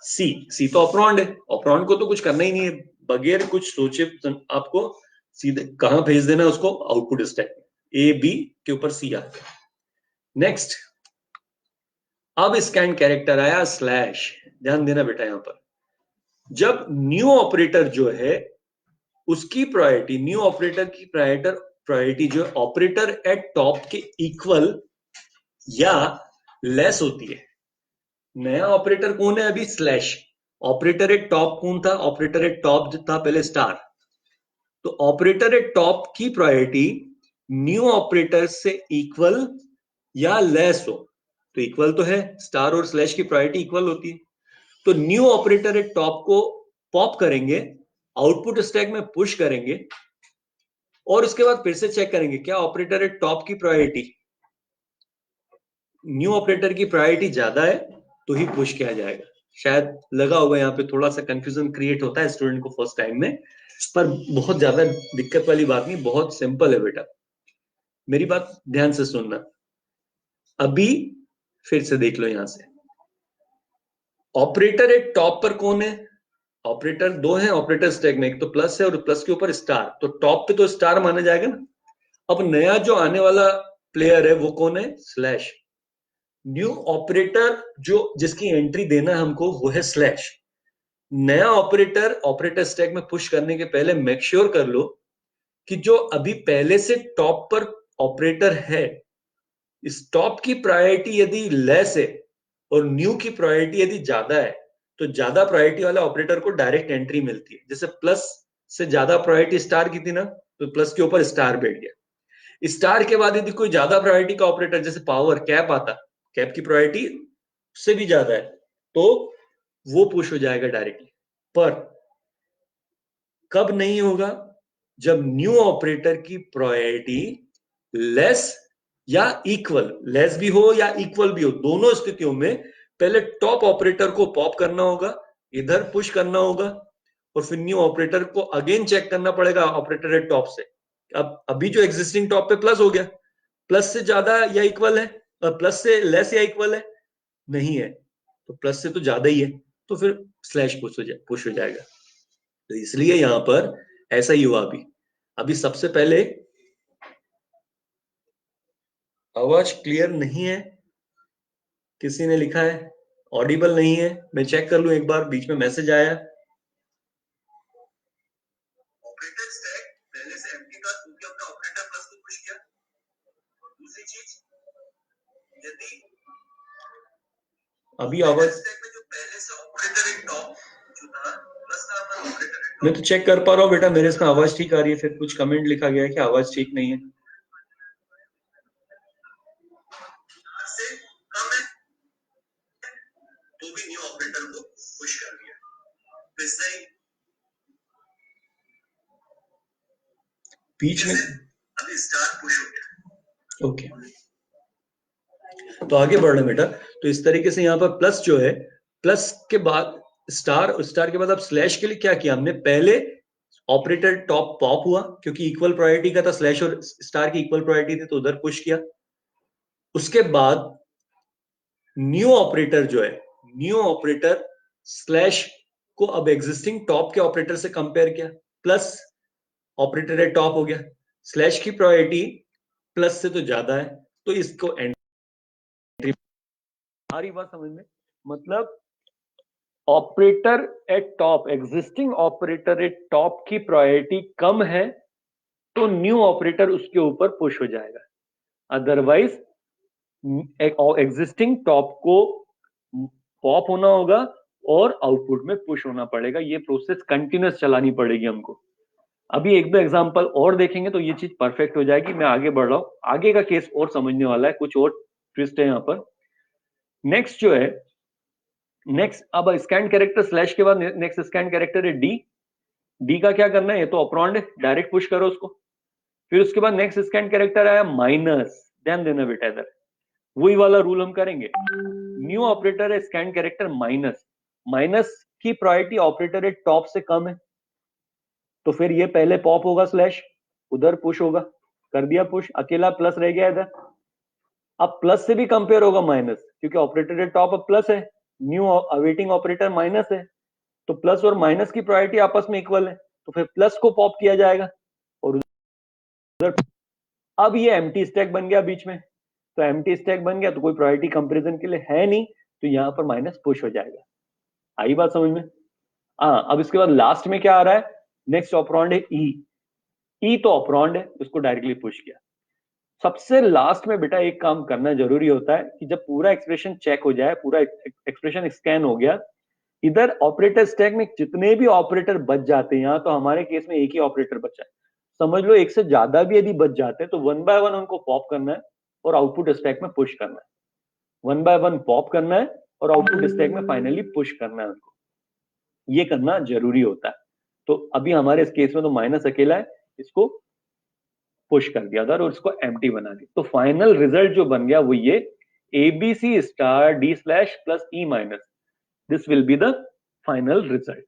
सी तो ऑपरेंड है, ऑपरेंड को तो कुछ करना ही नहीं है, बगैर कुछ सोचे आपको सीधे कहां भेज देना उसको, आउटपुट स्टैक ए बी के ऊपर सी आ गया। नेक्स्ट, अब स्कैन कैरेक्टर आया स्लैश, ध्यान देना बेटा यहां पर, जब न्यू ऑपरेटर जो है उसकी प्रायोरिटी, न्यू ऑपरेटर की प्रायोरिटी जो है ऑपरेटर एट टॉप के इक्वल या लेस होती है। नया ऑपरेटर कौन है अभी, स्लैश। ऑपरेटर एट टॉप कौन था, ऑपरेटर एट टॉप जो था पहले स्टार, तो ऑपरेटर एट टॉप की प्रायोरिटी न्यू ऑपरेटर से इक्वल या लेस हो, तो इक्वल तो है, स्टार और स्लैश की प्रायोरिटी इक्वल होती है, तो न्यू ऑपरेटर एट टॉप को पॉप करेंगे, आउटपुट स्टैक में पुश करेंगे, और उसके बाद फिर से चेक करेंगे क्या ऑपरेटर एट टॉप की प्रायोरिटी, न्यू ऑपरेटर की प्रायोरिटी ज्यादा है तो ही पुश किया जाएगा। शायद लगा होगा यहाँ पे थोड़ा सा कंफ्यूजन क्रिएट होता है स्टूडेंट को फर्स्ट टाइम में, पर बहुत ज्यादा दिक्कत वाली बात नहीं, बहुत सिंपल है बेटा, मेरी बात ध्यान से सुनना। अभी फिर से देख लो यहां से, ऑपरेटर एट टॉप पर कौन है, ऑपरेटर दो है ऑपरेटर स्टैक में, एक तो प्लस है और प्लस के ऊपर स्टार, तो टॉप पे तो स्टार माना जाएगा ना। अब नया जो आने वाला प्लेयर है वो कौन है, स्लैश। न्यू ऑपरेटर जो जिसकी एंट्री देना है हमको वो है स्लैश। नया ऑपरेटर ऑपरेटर स्टैक में पुश करने के पहले मेक श्योर कर लो कि जो अभी पहले से टॉप पर ऑपरेटर है, इस टॉप की प्रायोरिटी यदि लेस है और न्यू की प्रायोरिटी यदि ज्यादा है, तो ज्यादा प्रायोरिटी वाला ऑपरेटर को डायरेक्ट एंट्री मिलती है। जैसे प्लस से ज्यादा प्रायोरिटी स्टार की थी ना, तो प्लस के ऊपर स्टार बैठ गया। स्टार के बाद यदि कोई ज्यादा प्रायोरिटी का ऑपरेटर जैसे पावर कैप आता, कैप की प्रायोरिटी से भी ज्यादा है, तो वो पुश हो जाएगा डायरेक्टली। पर कब नहीं होगा, जब न्यू ऑपरेटर की प्रायोरिटी लेस या इक्वल, लेस भी हो या इक्वल भी हो, दोनों स्थितियों में पहले टॉप ऑपरेटर को पॉप करना होगा, इधर पुश करना होगा, और फिर न्यू ऑपरेटर को अगेन चेक करना पड़ेगा ऑपरेटर एट टॉप से। अब अभी जो एग्जिस्टिंग टॉप पे प्लस हो गया, प्लस से ज्यादा या इक्वल है, और प्लस से लेस या इक्वल है, नहीं है, तो प्लस से तो ज्यादा ही है, तो फिर स्लैश पुश हो जाएगा। तो इसलिए यहां पर ऐसा ही हुआ। अभी अभी सबसे पहले आवाज क्लियर नहीं है, किसी ने लिखा है ऑडिबल नहीं है, मैं चेक कर लूं एक बार, बीच में मैसेज आया। ऑपरेटर स्टैक पहले से एम्प्टी था क्योंकि हमने ऑपरेटर प्लस को पुश किया। और दूसरी चीज, यदि अभी आवाज स्टैक में जो पहले से ऑपरेटर एक टॉप जो था प्लस था, हमारा ऑपरेटर, मैं तो चेक कर पा रहा हूं बेटा, मेरे इसमें आवाज ठीक आ रही है, फिर कुछ कमेंट लिखा गया है कि आवाज ठीक नहीं है। से कम है तो भी न्यू ऑपरेटर को पुश कर दिया, वैसे ही बीच में अभी स्टार पुश हो गया। ओके, तो आगे बढ़ना बेटा, तो इस तरीके से यहाँ पर प्लस जो है, प्लस के बाद स्टार, स्टार के बाद अब स्लैश के लिए क्या किया हमने, पहले ऑपरेटर टॉप पॉप हुआ क्योंकि इक्वल प्रायोरिटी का था, स्लैश और स्टार की इक्वल प्रायोरिटी थी, तो उधर पुश किया। उसके बाद न्यू ऑपरेटर जो है, न्यू ऑपरेटर स्लैश को अब एग्जिस्टिंग टॉप के ऑपरेटर से कंपेयर किया, प्लस ऑपरेटर है टॉप हो गया, स्लैश की प्रायोरिटी प्लस से तो ज्यादा है, तो इसको एंट्री आ रही बात समझ में, मतलब operator eight top, existing operator eight top की प्रायोरिटी कम है तो न्यू ऑपरेटर उसके ऊपर पुश हो जाएगा, अदरवाइज एग्जिस्टिंग टॉप को पॉप होना होगा और आउटपुट में पुश होना पड़ेगा। ये प्रोसेस कंटिन्यूस चलानी पड़ेगी हमको। अभी एक दो एग्जांपल और देखेंगे तो ये चीज परफेक्ट हो जाएगी। मैं आगे बढ़ रहा हूं, आगे का केस और समझने वाला है, कुछ और ट्विस्ट है यहां पर। नेक्स्ट जो है, नेक्स्ट अब स्कैन कैरेक्टर स्लैश के बाद नेक्स्ट स्कैन कैरेक्टर है डी। डी का क्या करना है, ये तो ऑपरेंड है, डायरेक्ट पुश करो उसको। फिर उसके बाद नेक्स्ट स्कैन कैरेक्टर आया माइनस, ध्यान देना बेटा इधर, वही वाला रूल हम करेंगे। न्यू ऑपरेटर है स्कैन कैरेक्टर माइनस, माइनस की प्रायोरिटी ऑपरेटर है टॉप से कम है, तो फिर ये पहले पॉप होगा स्लैश, उधर पुश होगा, कर दिया पुश, अकेला प्लस रह गया इधर। अब प्लस से भी कंपेयर होगा माइनस, क्योंकि ऑपरेटर है टॉप अब प्लस है, न्यू अवेटिंग ऑपरेटर माइनस है, तो प्लस और माइनस की प्रायोरिटी आपस में इक्वल है, तो फिर प्लस को पॉप किया जाएगा और उधर अब ये एम्प्टी स्टैक बन गया बीच में, तो एम्प्टी स्टैक बन गया तो कोई प्रायोरिटी कंपैरिजन के लिए है नहीं, तो यहां पर माइनस पुश हो जाएगा। आई बात समझ में? हाँ, अब इसके बाद लास्ट में क्या आ रहा है, नेक्स्ट ऑपरेंड है ई तो ऑपरेंड है, उसको डायरेक्टली पुश किया। सबसे लास्ट में बेटा एक काम करना जरूरी होता है कि जब पूरा एक्सप्रेशन चेक हो जाए, पूरा एक्सप्रेशन स्कैन हो गया, इधर ऑपरेटर स्टैक में जितने भी ऑपरेटर बच जाते हैं, यहां तो हमारे केस में एक ही ऑपरेटर बचा है, समझ लो एक से ज्यादा भी यदि बच जाते हैं तो वन बाय वन उनको पॉप करना है और आउटपुट स्टैक में पुश करना है, वन बाय वन पॉप करना है और आउटपुट स्टैक में फाइनली पुश करना है उनको, ये करना जरूरी होता है। तो अभी हमारे इस केस में तो माइनस अकेला है, इसको पुश कर दिया था और इसको एम्प्टी बना दिया, तो फाइनल रिजल्ट जो बन गया वो ये ABC star D slash plus E minus, this will be the final result.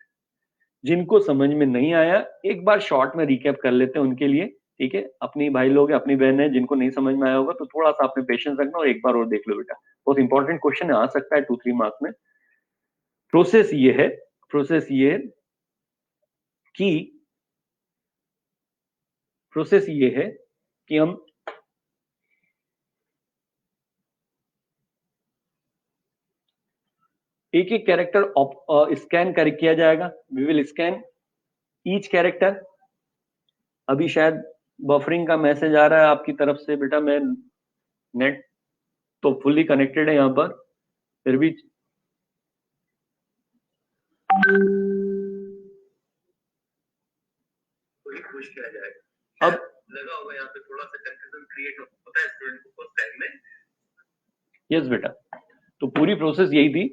जिनको समझ में नहीं आया एक बार शॉर्ट में रिकैप कर लेते हैं उनके लिए, ठीक है, अपनी भाई लोग हैं, अपनी बहन है, जिनको नहीं समझ में आया होगा तो थोड़ा सा आपने पेशेंस रखना और एक बार और देख लो बेटा, बहुत इंपॉर्टेंट क्वेश्चन आ सकता है 2-3 मार्क्स में। प्रोसेस ये है, प्रोसेस ये है कि प्रोसेस ये है कि हम एक एक कैरेक्टर स्कैन कर किया जाएगा, we will scan each character. अभी शायद बफरिंग का मैसेज आ रहा है आपकी तरफ से बेटा, मैं नेट तो फुल्ली कनेक्टेड है यहां पर, फिर भी पुश किया जाएगा। अब लगा होगा यहाँ पे थोड़ा सा कंफ्यूजन क्रिएट होता है स्टूडेंट को फर्स्ट टाइम में। यस बेटा, तो पूरी प्रोसेस यही थी,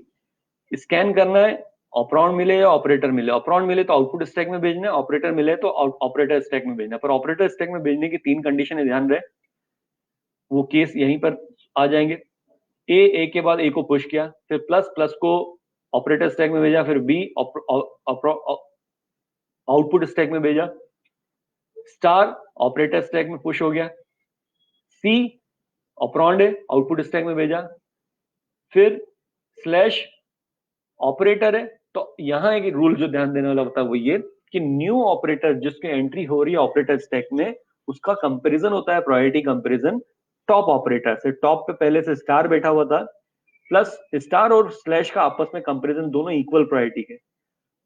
स्कैन करना है, ऑपरेंड मिले या ऑपरेटर मिले, ऑपरेंड मिले तो आउटपुट स्टैक में भेजना है, ऑपरेटर मिले तो ऑपरेटर स्टैक में भेजना है, पर ऑपरेटर स्टैक में भेजने की 3 कंडीशन है, ध्यान रहे, वो केस यहीं पर आ जाएंगे। ए के बाद ए को पुश किया, फिर प्लस प्लस को ऑपरेटर स्टैक में भेजा, फिर बी आउटपुट स्टैक में भेजा, स्टार ऑपरेटर स्टैक में पुश हो गया, सी ऑपरेंड है आउटपुट स्टैक में भेजा, फिर स्लैश ऑपरेटर है। तो यहां एक रूल जो ध्यान देने वाला होता है वो ये कि न्यू ऑपरेटर जिसकी एंट्री हो रही है ऑपरेटर स्टैक में, उसका कंपैरिजन होता है प्रायोरिटी कंपैरिजन टॉप ऑपरेटर से। टॉप पे पहले से स्टार बैठा हुआ था, प्लस स्टार और स्लैश का आपस में कंपैरिजन दोनों इक्वल प्रायोरिटी है,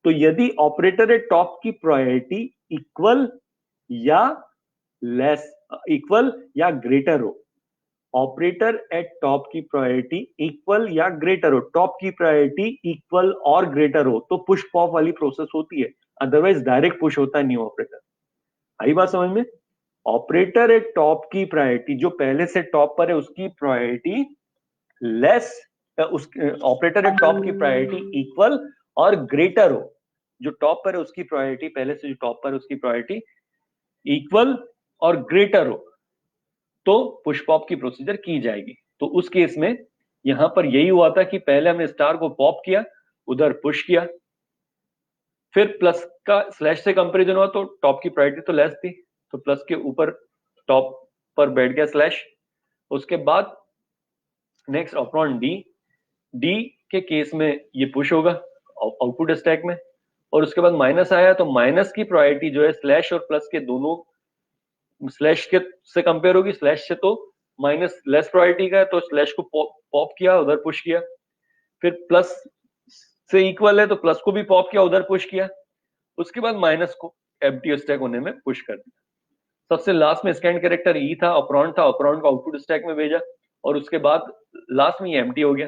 तो यदि ऑपरेटर एट टॉप की प्रायोरिटी इक्वल या लेस, इक्वल या ग्रेटर हो, ऑपरेटर एट टॉप की प्रायोरिटी इक्वल या ग्रेटर हो, टॉप की प्रायोरिटी इक्वल और ग्रेटर हो तो पुश पॉप वाली प्रोसेस होती है, अदरवाइज डायरेक्ट पुश होता है न्यू ऑपरेटर। आई बात समझ में? ऑपरेटर एट टॉप की प्रायोरिटी जो पहले से टॉप पर है उसकी प्रायोरिटी लेस, उस ऑपरेटर एट टॉप की प्रायोरिटी इक्वल और ग्रेटर हो, जो टॉप पर है उसकी प्रायोरिटी पहले से जो टॉप पर है उसकी प्रायोरिटी इक्वल और ग्रेटर हो तो पुश पॉप की प्रोसीजर की जाएगी। तो उस केस में यहां पर यही हुआ था कि पहले हमने स्टार को पॉप किया, उधर पुश किया, फिर प्लस का स्लैश से कंपैरिजन हुआ तो टॉप की प्रायोरिटी तो लेस थी, तो प्लस के ऊपर टॉप पर बैठ गया स्लैश। उसके बाद नेक्स्ट ऑपरेंड डी, डी के केस में ये पुश होगा आउटपुट स्टैक में, और उसके बाद माइनस आया तो माइनस की प्रायोरिटी जो है स्लैश और प्लस के दोनों स्लैश के से कंपेयर होगी, स्लैश से तो माइनस लेस प्रायोरिटी का है तो स्लैश को पॉप किया उधर पुश किया, फिर प्लस से इक्वल है तो प्लस को भी पॉप किया उधर पुश किया, उसके बाद माइनस को एम्प्टी स्टैक होने में पुश कर दिया। सबसे लास्ट में स्कैन कैरेक्टर ई था, ऑपरेंड था, ऑपरेंड को आउटपुट स्टैक में भेजा और उसके बाद लास्ट में ये एम्प्टी हो गया।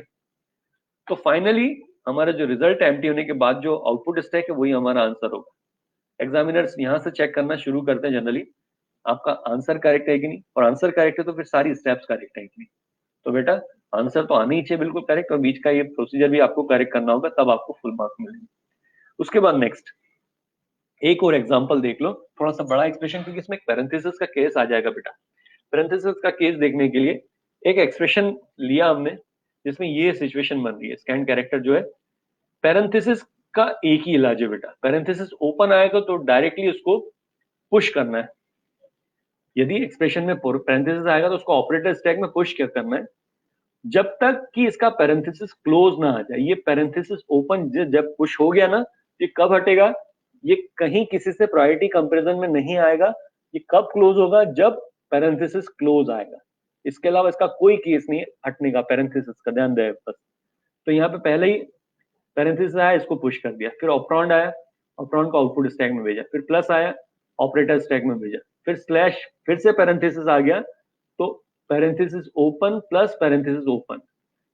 तो फाइनली हमारा जो रिजल्ट एम्प्टी होने के बाद जो आउटपुट स्टैक है वही हमारा आंसर होगा। एग्जामिनर्स यहां से चेक करना शुरू करते हैं जनरली आपका आंसर करेक्ट है कि नहीं, और आंसर करेक्ट है तो फिर सारी स्टेप्स करेक्ट है कि नहीं। तो बेटा आंसर तो आना ही चाहिए बिल्कुल करेक्ट, और बीच का ये प्रोसीजर भी आपको करेक्ट करना होगा, तब आपको फुल मार्क्स मिलेंगे। उसके बाद नेक्स्ट एक और एग्जांपल देख लो, थोड़ा सा बड़ा एक्सप्रेशन, क्योंकि इसमें एक पैरेंथेसिस का केस आ जाएगा बेटा। पैरेंथेसिस का केस देखने के लिए एक एक्सप्रेशन लिया हमने जिसमें ये सिचुएशन बन रही है, स्कैन कैरेक्टर जो है, पैरेंथेसिस का एक ही इलाज है बेटा, पैरेंथेसिस ओपन आएगा तो डायरेक्टली उसको पुश करना है, यदि एक्सप्रेशन में पैरेंथेसिस आएगा तो उसको ऑपरेटर स्टैक में पुश क्या करना है, जब तक कि इसका पैरेंथेसिस क्लोज ना आ जाए। ये पैरेंथेसिस ओपन जब पुश हो गया ना, ये कब हटेगा? ये कहीं किसी से प्रायोरिटी कंपैरिजन में नहीं आएगा। ये कब क्लोज होगा? जब पैरेंथेसिस क्लोज आएगा। इसके अलावा इसका कोई केस नहीं है हटने का पैरेंथेसिस का, ध्यान दें बस। तो यहाँ पे पहले ही पैरेंथेसिस आया, इसको पुश कर दिया, फिर ऑपरेंड आया, ऑपरेंड को आउटपुट स्टैक में भेजा, फिर प्लस आया, ऑपरेटर स्टैक में भेजा, फिर स्लैश, फिर से पैरेंथेसिस आ गया, तो parenthesis open plus parenthesis open.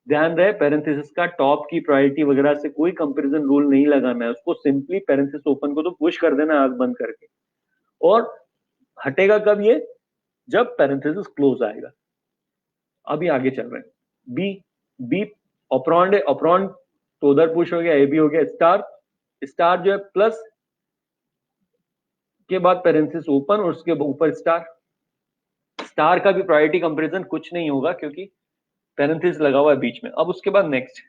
ध्यान रहे पैरेंथेसिस का टॉप की प्रायोरिटी वगैरह से कोई कंपैरिजन रूल नहीं लगाना है, उसको सिंपली पैरेंथेसिस ओपन को तो पुश कर देना आंख बंद करके। और हटेगा कब ये? जब पैरेंथेसिस क्लोज आएगा। अभी आगे चल रहे हैं। बी, बी ऑपरेंड है, ऑपरेंड तो उधर पुश हो गया, ए बी हो गया, स्टार, स्टार जो है प्लस के बाद पैरेंथेसिस ओपन और उसके ऊपर स्टार। स्टार का भी प्रायोरिटी कंपैरिजन कुछ नहीं होगा क्योंकि पैरेंथेसिस लगा हुआ है बीच में। अब उसके बाद नेक्स्ट,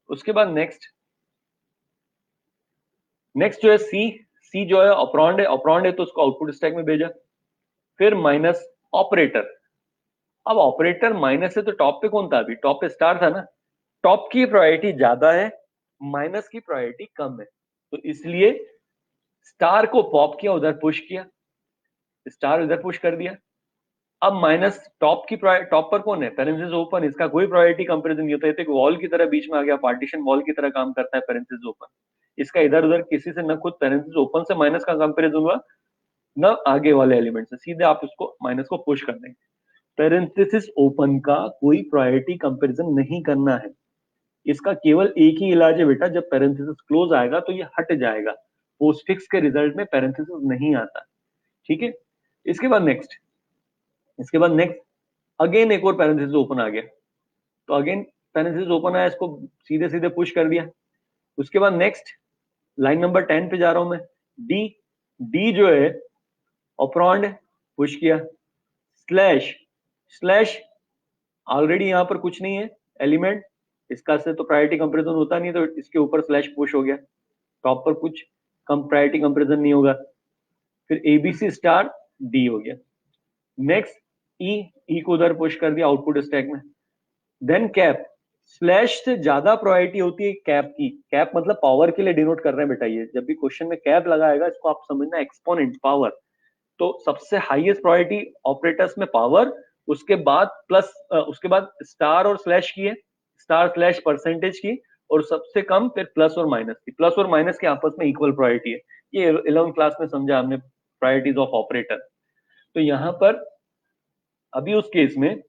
उसके बाद नेक्स्ट, नेक्स्ट जो है सी, सी जो है ऑपरेंड है, ऑपरेंड है तो उसको आउटपुट स्टैक में भेजा, फिर माइनस ऑपरेटर। अब ऑपरेटर माइनस है तो टॉप पे कौन था? अभी टॉप पे स्टार था ना। टॉप की प्रायोरिटी ज्यादा है, माइनस की प्रायोरिटी कम है, तो इसलिए स्टार को पॉप किया, उधर पुश किया, स्टार उधर पुश कर दिया। अब माइनस टॉप की टॉप पर कौन है? पैरेंथेसिस ओपन, इसका कोई प्रायोरिटी कंपैरिजन नहीं होता, ये तो एक वॉल की तरह बीच में आ गया, पार्टीशन वॉल की तरह काम करता है पैरेंथेसिस ओपन। इसका इधर उधर किसी से न खुद पैरेंथेसिस ओपन से माइनस का कंपैरिजन हुआ, न आगे वाले एलिमेंट से, सीधे आप इसको माइनस को पुश कर देंगे। पैरेंथेसिस ओपन का कोई प्रायोरिटी कंपैरिजन नहीं करना है, इसका केवल एक ही इलाज है बेटा, जब पैरेंथेसिस क्लोज आएगा तो ये हट जाएगा, पोस्टफिक्स के रिजल्ट में पैरेंथेसिस नहीं आता। ठीक है, इसके बाद नेक्स्ट, इसके बाद नेक्स्ट अगेन एक और पैरेंथेसिस ओपन आ गया, तो अगेन पैरेंथेसिस ओपन आया, इसको सीधे सीधे पुश कर दिया। उसके बाद नेक्स्ट लाइन नंबर 10 पे जा रहा हूं मैं। डी, डी जो है ऑपरेंड पुश किया, स्लैश, स्लैश ऑलरेडी यहां पर कुछ नहीं है एलिमेंट, इसका से तो प्रायोरिटी कंपैरिजन होता नहीं, तो इसके ऊपर स्लैश पुश हो गया, टॉप पर कुछ कम प्रायोरिटी कंपैरिजन नहीं होगा। फिर एबीसी स्टार डी हो गया। नेक्स्ट ई, ई को उधर पुश कर दिया आउटपुट स्टैक में। देन कैप, स्लैश से ज्यादा प्रायोरिटी होती है कैप की। कैप मतलब पावर के लिए डिनोट कर रहे हैं बेटा, ये जब भी क्वेश्चन में कैप लगाएगा इसको आप समझना एक्सपोनेंट पावर। तो सबसे हाईएस्ट प्रायोरिटी ऑपरेटर्स में पावर, उसके बाद प्लस, उसके बाद स्टार और स्लैश की है, स्टार स्लैश परसेंटेज की, और सबसे कम फिर प्लस और माइनस की। प्लस और माइनस के आपस में इक्वल प्रायोरिटी है, ये 11th क्लास में समझा हमने प्रायोरिटीज ऑफ ऑपरेटर। तो यहां पर अभी उस केस में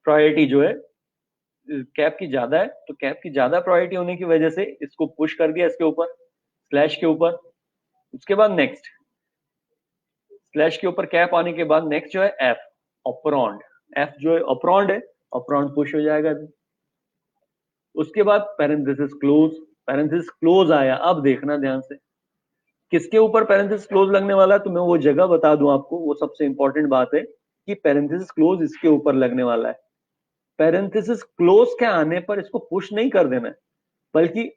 प्रायोरिटी जो है कैप की ज्यादा है, तो कैप की ज्यादा प्रायोरिटी होने की वजह से इसको पुश कर दिया इसके ऊपर, स्लैश के ऊपर। उसके बाद नेक्स्ट, स्लैश के ऊपर कैप आने के बाद नेक्स्ट जो है एफ, ऑपरेंड, एफ जो है ऑपरेंड है, ऑपरेंड पुश हो जाएगा अभी। उसके बाद पैरेंथेसिस क्लोज, पैरेंथेसिस क्लोज आया, अब देखना ध्यान से किसके ऊपर पैरेंथेसिस क्लोज लगने वाला है, तो मैं वो जगह बता दूं आपको, वो सबसे इंपॉर्टेंट बात है कि पैरेंथेसिस क्लोज इसके ऊपर लगने वाला है। पैरेंथेसिस क्लोज के आने पर इसको पुश नहीं कर देना है, बल्कि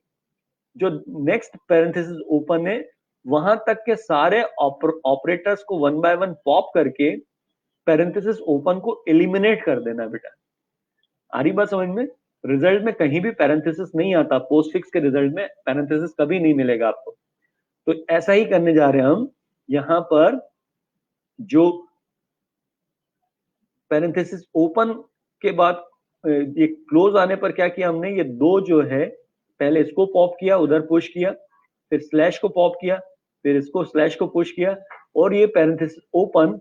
जो नेक्स्ट पैरेंथेसिस ओपन है वहां तक के सारे ऑपरेटर्स को वन बाय वन पॉप करके पैरेंथेसिस ओपन को एलिमिनेट कर देना बेटा। आ रही बात समझ में? रिजल्ट में कहीं भी पैरेंथेसिस नहीं आता, पोस्टफिक्स के रिजल्ट में पैरेंथेसिस कभी नहीं मिलेगा आपको। तो ऐसा ही करने जा रहे हैं हम यहां पर, जो पैरेंथेसिस ओपन के बाद ये क्लोज आने पर क्या किया हमने, ये दो जो है पहले इसको पॉप किया, उधर पुश किया, फिर स्लैश को पॉप किया, फिर इसको स्लैश को पुश किया, और ये पैरेंथेसिस ओपन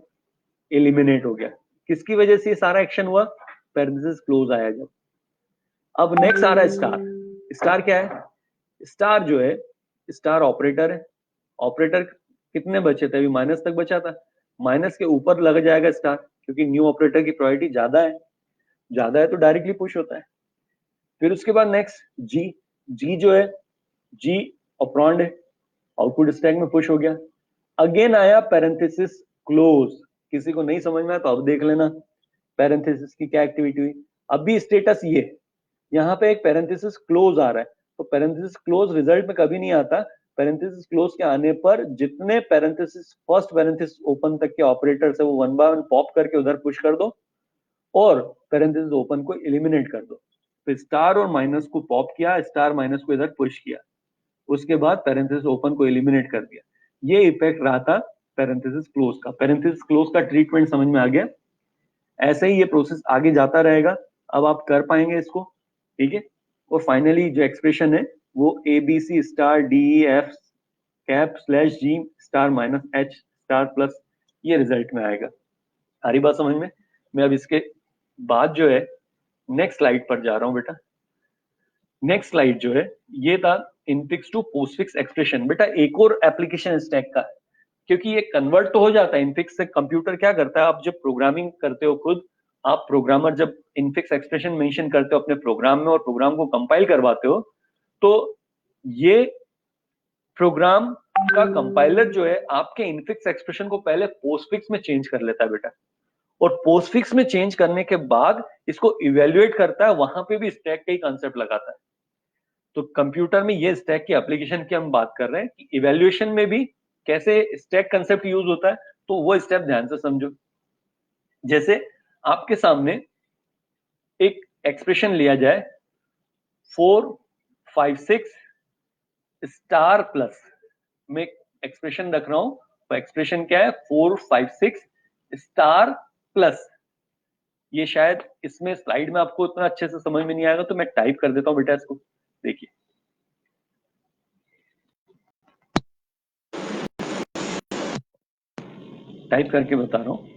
एलिमिनेट हो गया। किसकी वजह से ये सारा एक्शन हुआ? पैरेंथेसिस क्लोज आया जब। अब नेक्स्ट आ रहा है स्टार। स्टार क्या है? स्टार जो है, स्टार ऑपरेटर है। ऑपरेटर कितने बचे थे? अभी माइनस तक बचा था, माइनस के ऊपर लग जाएगा स्टार, क्योंकि न्यू ऑपरेटर की प्रायोरिटी ज्यादा है, ज्यादा है तो डायरेक्टली पुश होता है। फिर उसके बाद नेक्स्ट जी, जी जो है, जी ऑपरेंड है, आउटपुट स्टैक में पुश हो गया। अगेन आया पैरेंथेसिस क्लोज, किसी को नहीं समझ में आया तो अब देख लेना पैरेंथेसिस की क्या एक्टिविटी हुई। अभी स्टेटस ये, यहाँ पे एक पैरेंथेसिस क्लोज आ रहा है, तो पैरेंथेसिस क्लोज रिजल्ट में कभी नहीं आता। पैरेंथेसिस क्लोज के आने पर जितने पैरेंथेसिस फर्स्ट पैरेंथेसिस ओपन तक के ऑपरेटर्स है वो वन बाय वन पॉप करके उधर पुश कर दो, और पैरेंथेसिस ओपन को एलिमिनेट कर दो। फिर स्टार और माइनस को पॉप किया, स्टार माइनस को इधर पुश किया, उसके बाद पैरेंथेसिस ओपन को एलिमिनेट कर दिया। ये इफेक्ट रहा था पैरेंथेसिस क्लोज का। पैरेंथेसिस क्लोज का ट्रीटमेंट समझ में आ गया। ऐसे ही ये प्रोसेस आगे जाता रहेगा, अब आप कर पाएंगे इसको, ठीक है। और फाइनली जो एक्सप्रेशन है वो A B C star D F cap slash G star minus H star plus ये रिजल्ट में आएगा। सारी बात समझ में। मैं अब इसके बाद जो है नेक्स्ट स्लाइड पर जा रहा हूं बेटा। नेक्स्ट स्लाइड जो है ये था इनफिक्स टू पोस्टफिक्स एक्सप्रेशन। बेटा एक और एप्लीकेशन स्टैक का है, क्योंकि ये कन्वर्ट तो हो जाता है इनफिक्स से। कंप्यूटर क्या करता है, आप जब प्रोग्रामिंग करते हो खुद, आप प्रोग्रामर जब इनफिक्स एक्सप्रेशन मेंशन करते हो अपने प्रोग्राम में और प्रोग्राम को कंपाइल करवाते हो, तो ये प्रोग्राम का कंपाइलर जो है आपके इनफिक्स एक्सप्रेशन को पहले पोस्टफिक्स में चेंज कर लेता है बेटा, और पोस्टफिक्स में चेंज करने के बाद इसको इवेल्युएट करता है, वहां पे भी स्टैक का ही कॉन्सेप्ट लगाता है। तो कंप्यूटर में ये स्टैक की एप्लीकेशन की हम बात कर रहे हैं कि इवेल्युएशन में भी कैसे स्टैक कंसेप्ट यूज होता है, तो वो स्टेप ध्यान से समझो। जैसे आपके सामने एक एक्सप्रेशन लिया जाए 456 स्टार प्लस, मैं एक्सप्रेशन रख रहा हूं, तो एक्सप्रेशन क्या है 456 स्टार प्लस। ये शायद इसमें स्लाइड में आपको इतना अच्छे से समझ में नहीं आएगा, तो मैं टाइप कर देता हूं बेटा इसको, देखिए। टाइप करके बता रहा हूं।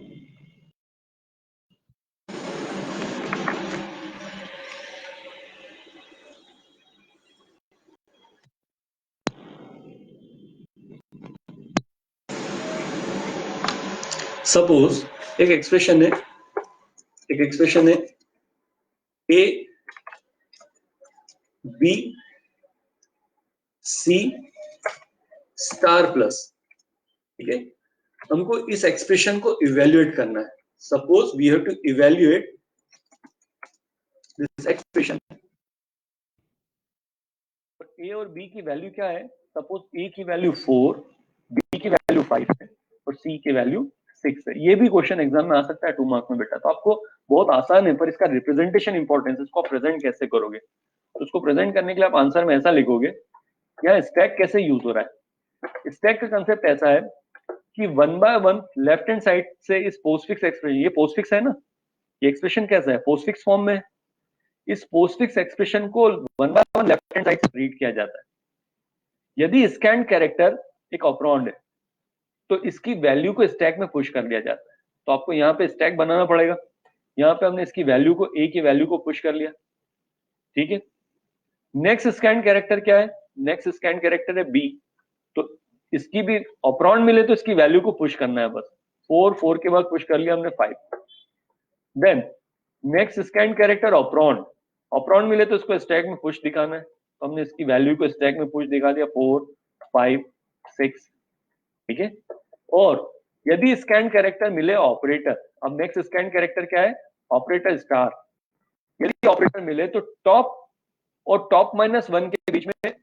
सपोज एक एक्सप्रेशन है A B C star plus, ठीक है। हमको इस एक्सप्रेशन को इवेल्युएट करना है। Suppose we have to evaluate this expression. A और बी की वैल्यू क्या है, सपोज ए की वैल्यू 4, बी की वैल्यू 5 है और सी की वैल्यू 6 है। ये भी क्वेश्चन एग्जाम में आ सकता है 2 मार्क्स में बेटा। तो आपको बहुत आसान है, पर इसका रिप्रेजेंटेशन इंपॉर्टेंस, इसको आप प्रेजेंट कैसे करोगे। तो उसको प्रेजेंट करने के लिए आप आंसर में ऐसा लिखोगे, यहाँ स्टैक कैसे यूज हो रहा है। स्टैक का कंसेप्ट ऐसा है कि 1 बाय 1 लेफ्ट हैंड साइड से इस पोस्टफिक्स एक्सप्रेशन, ये पोस्टफिक्स है ना, ये एक्सप्रेशन कैसा है, पोस्टफिक्स फॉर्म में। इस पोस्टफिक्स एक्सप्रेशन को 1 बाय 1 लेफ्ट हैंड साइड से रीड किया जाता है। यदि स्कैन कैरेक्टर एक ऑपरेंड है, तो इसकी वैल्यू को स्टैक में पुश कर दिया जाता है। तो आपको यहाँ पे स्टैक बनाना पड़ेगा। यहाँ पे हमने इसकी वैल्यू को, ए की वैल्यू को पुश कर लिया, ठीक है। नेक्स्ट स्कैन कैरेक्टर क्या है, नेक्स्ट स्कैन कैरेक्टर है बी, तो इसकी भी ऑपरेंड मिले तो इसकी वैल्यू को पुश करना है बस। 4 के बाद पुश कर लिया हमने 5। Then next scan character operand मिले तो इसको स्टैक में पुश दिखाना है, तो हमने इसकी वैल्यू को स्टैक में पुश दिखा दिया 4 5 6, ठीक है। और यदि स्कैन कैरेक्टर मिले ऑपरेटर, अब नेक्स्ट स्कैन कैरेक्टर क्या है, ऑपरेटर स्टार। यदि ऑपरेटर मिले तो टॉप और टॉप -1 के बीच में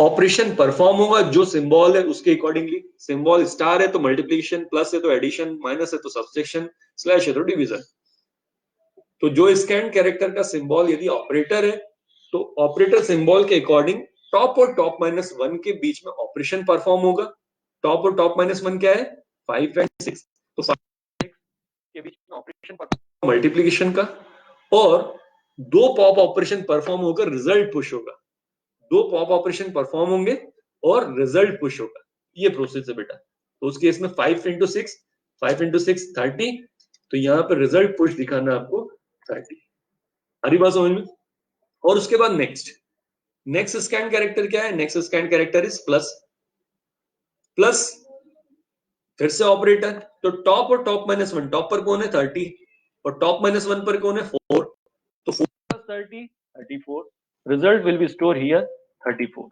ऑपरेशन परफॉर्म होगा, जो सिंबल है उसके अकॉर्डिंगली। सिंबल स्टार है तो मल्टीप्लिकेशन, प्लस है तो एडिशन, माइनस है तो सब्सट्रैक्शन, स्लैश है तो डिवीजन। तो जो स्कैन कैरेक्टर का सिंबल यदि ऑपरेटर है, तो ऑपरेटर सिंबल के अकॉर्डिंग टॉप और टॉप -1 के बीच में ऑपरेशन परफॉर्म होगा। टॉप और टॉप -1 क्या है, 5 एंड 6, तो 5 के बीच में ऑपरेशन मल्टीप्लिकेशन का, और 2 पॉप ऑपरेशन परफॉर्म होकर रिजल्ट पुश होगा। 2 पॉप ऑपरेशन परफॉर्म होंगे और रिजल्ट पुश होगा। ये प्रोसेस है बेटा। तो उस केस में 5 इंटू 6, 5 इंटू 6 30, तो यहाँ पर रिजल्ट पुश दिखाना आपको 30। हरी बात समझ में। और उसके बाद नेक्स्ट स्कैन कैरेक्टर क्या है, next scan character is plus. Plus फिर से ऑपरेटर, तो टॉप और टॉप -1, टॉप पर कौन है 30 और टॉप -1 पर कौन है 4, तो 4 plus 30 34, result will be stored here 34।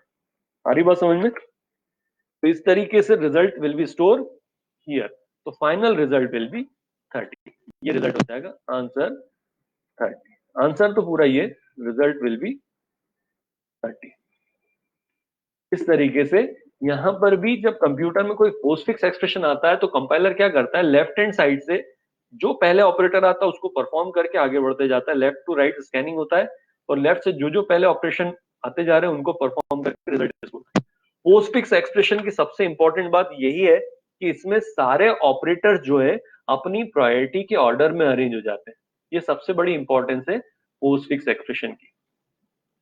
आ रही बात समझ में। तो इस तरीके से result will be store here, तो फाइनल रिजल्ट विल बी 30। ये रिजल्ट हो जाएगा आंसर 30। आंसर तो पूरा ये, रिजल्ट विल बी 30। इस तरीके से यहां पर भी जब कंप्यूटर में कोई पोस्टफिक्स एक्सप्रेशन आता है तो कंपाइलर क्या करता है, लेफ्ट हैंड साइड से जो पहले ऑपरेटर आता है उसको परफॉर्म करके आगे बढ़ते जाता है, लेफ्ट टू राइट स्कैनिंग होता है और लेफ्ट से जो जो पहले ऑपरेशन आते जा रहे हैं उनको परफॉर्म करके रिजल्ट होता है। पोस्टफिक्स एक्सप्रेशन की सबसे इंपॉर्टेंट बात यही है कि इसमें सारे ऑपरेटर जो है अपनी प्रायोरिटी के ऑर्डर में अरेंज हो जाते हैं। ये सबसे बड़ी इंपॉर्टेंस है पोस्टफिक्स एक्सप्रेशन की।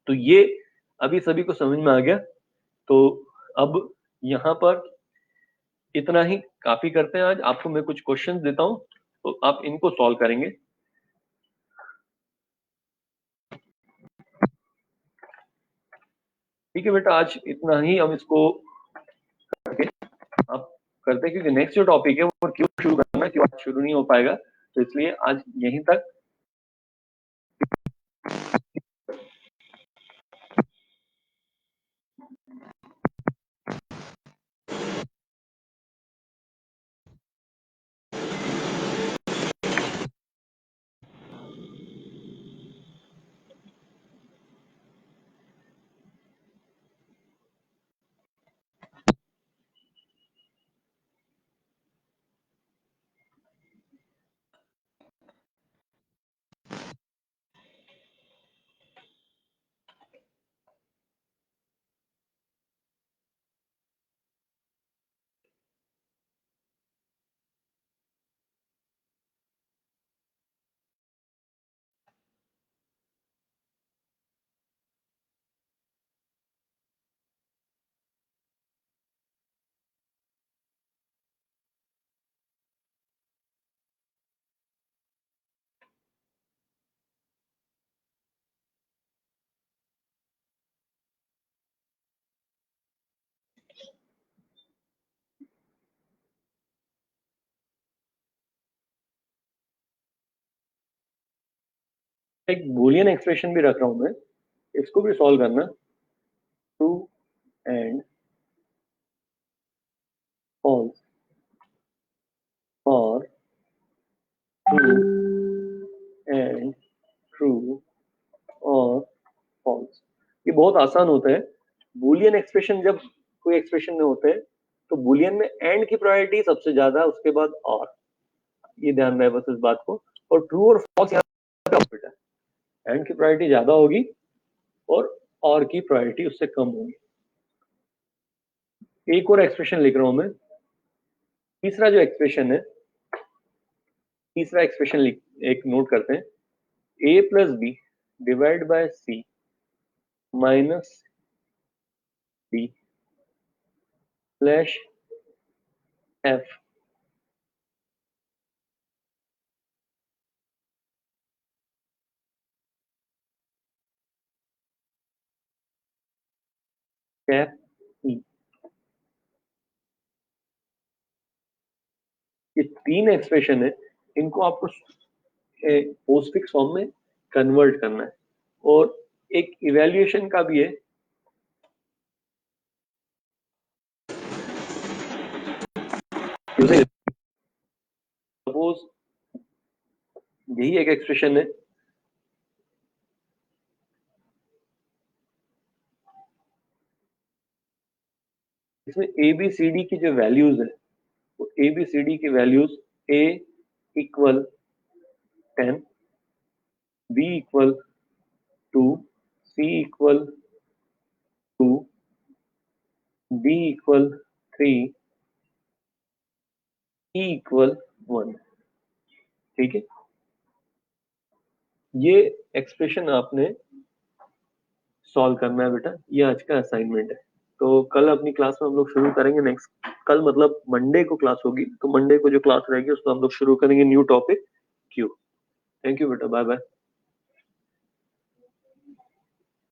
तो ये अभी सभी को समझ में आ गया। तो अब यहाँ पर इतना ही काफी करते हैं। आज आपको मैं कुछ क्वेश्चंस देता हूं तो आप इनको सॉल्व करेंगे। ठीक है बेटा, आज इतना ही हम इसको करके आप करते हैं, क्योंकि नेक्स्ट जो टॉपिक है वो क्यों शुरू करना है, क्यों आज शुरू नहीं हो पाएगा, तो इसलिए आज यहीं तक। एक बूलियन एक्सप्रेशन भी रख रहा हूं मैं, इसको भी सॉल्व करना। ट्रू एंड फॉल्स और ट्रू एंड ट्रू और फॉल्स। ये बहुत आसान होता है। बूलियन एक्सप्रेशन जब कोई एक्सप्रेशन में होते हैं तो बूलियन में एंड की प्रायोरिटी सबसे ज्यादा, उसके बाद और, ये ध्यान रहे बस इस बात को। और ट्रू और फॉल्स यहाँ पे ऑपोजिट है, एंड की प्रायोरिटी ज्यादा होगी और की प्रायोरिटी उससे कम होगी। एक और एक्सप्रेशन लिख रहा हूं मैं। तीसरा जो एक्सप्रेशन है, तीसरा एक्सप्रेशन एक नोट करते हैं। A plus B divide by C minus D slash F cap E. ये तीन एक्सप्रेशन है, इनको आपको पोस्टफिक्स फॉर्म में कन्वर्ट करना है। और एक इवैल्यूएशन का भी है। सपोज यही एक एक्सप्रेशन है, इसमें ए बी सी डी की जो वैल्यूज है, तो ए बी सी डी की values A equal 10, B equal 2, C equal 2, D equal 3, E equal 1। ठीक है, ये एक्सप्रेशन आपने सॉल्व करना है बेटा, ये आज का असाइनमेंट है। तो कल अपनी क्लास में हम लोग शुरू करेंगे। नेक्स्ट कल मतलब मंडे को क्लास होगी, तो मंडे को जो क्लास रहेगी उसको हम लोग शुरू करेंगे new topic Q. Thank you बेटा, बाय बाय।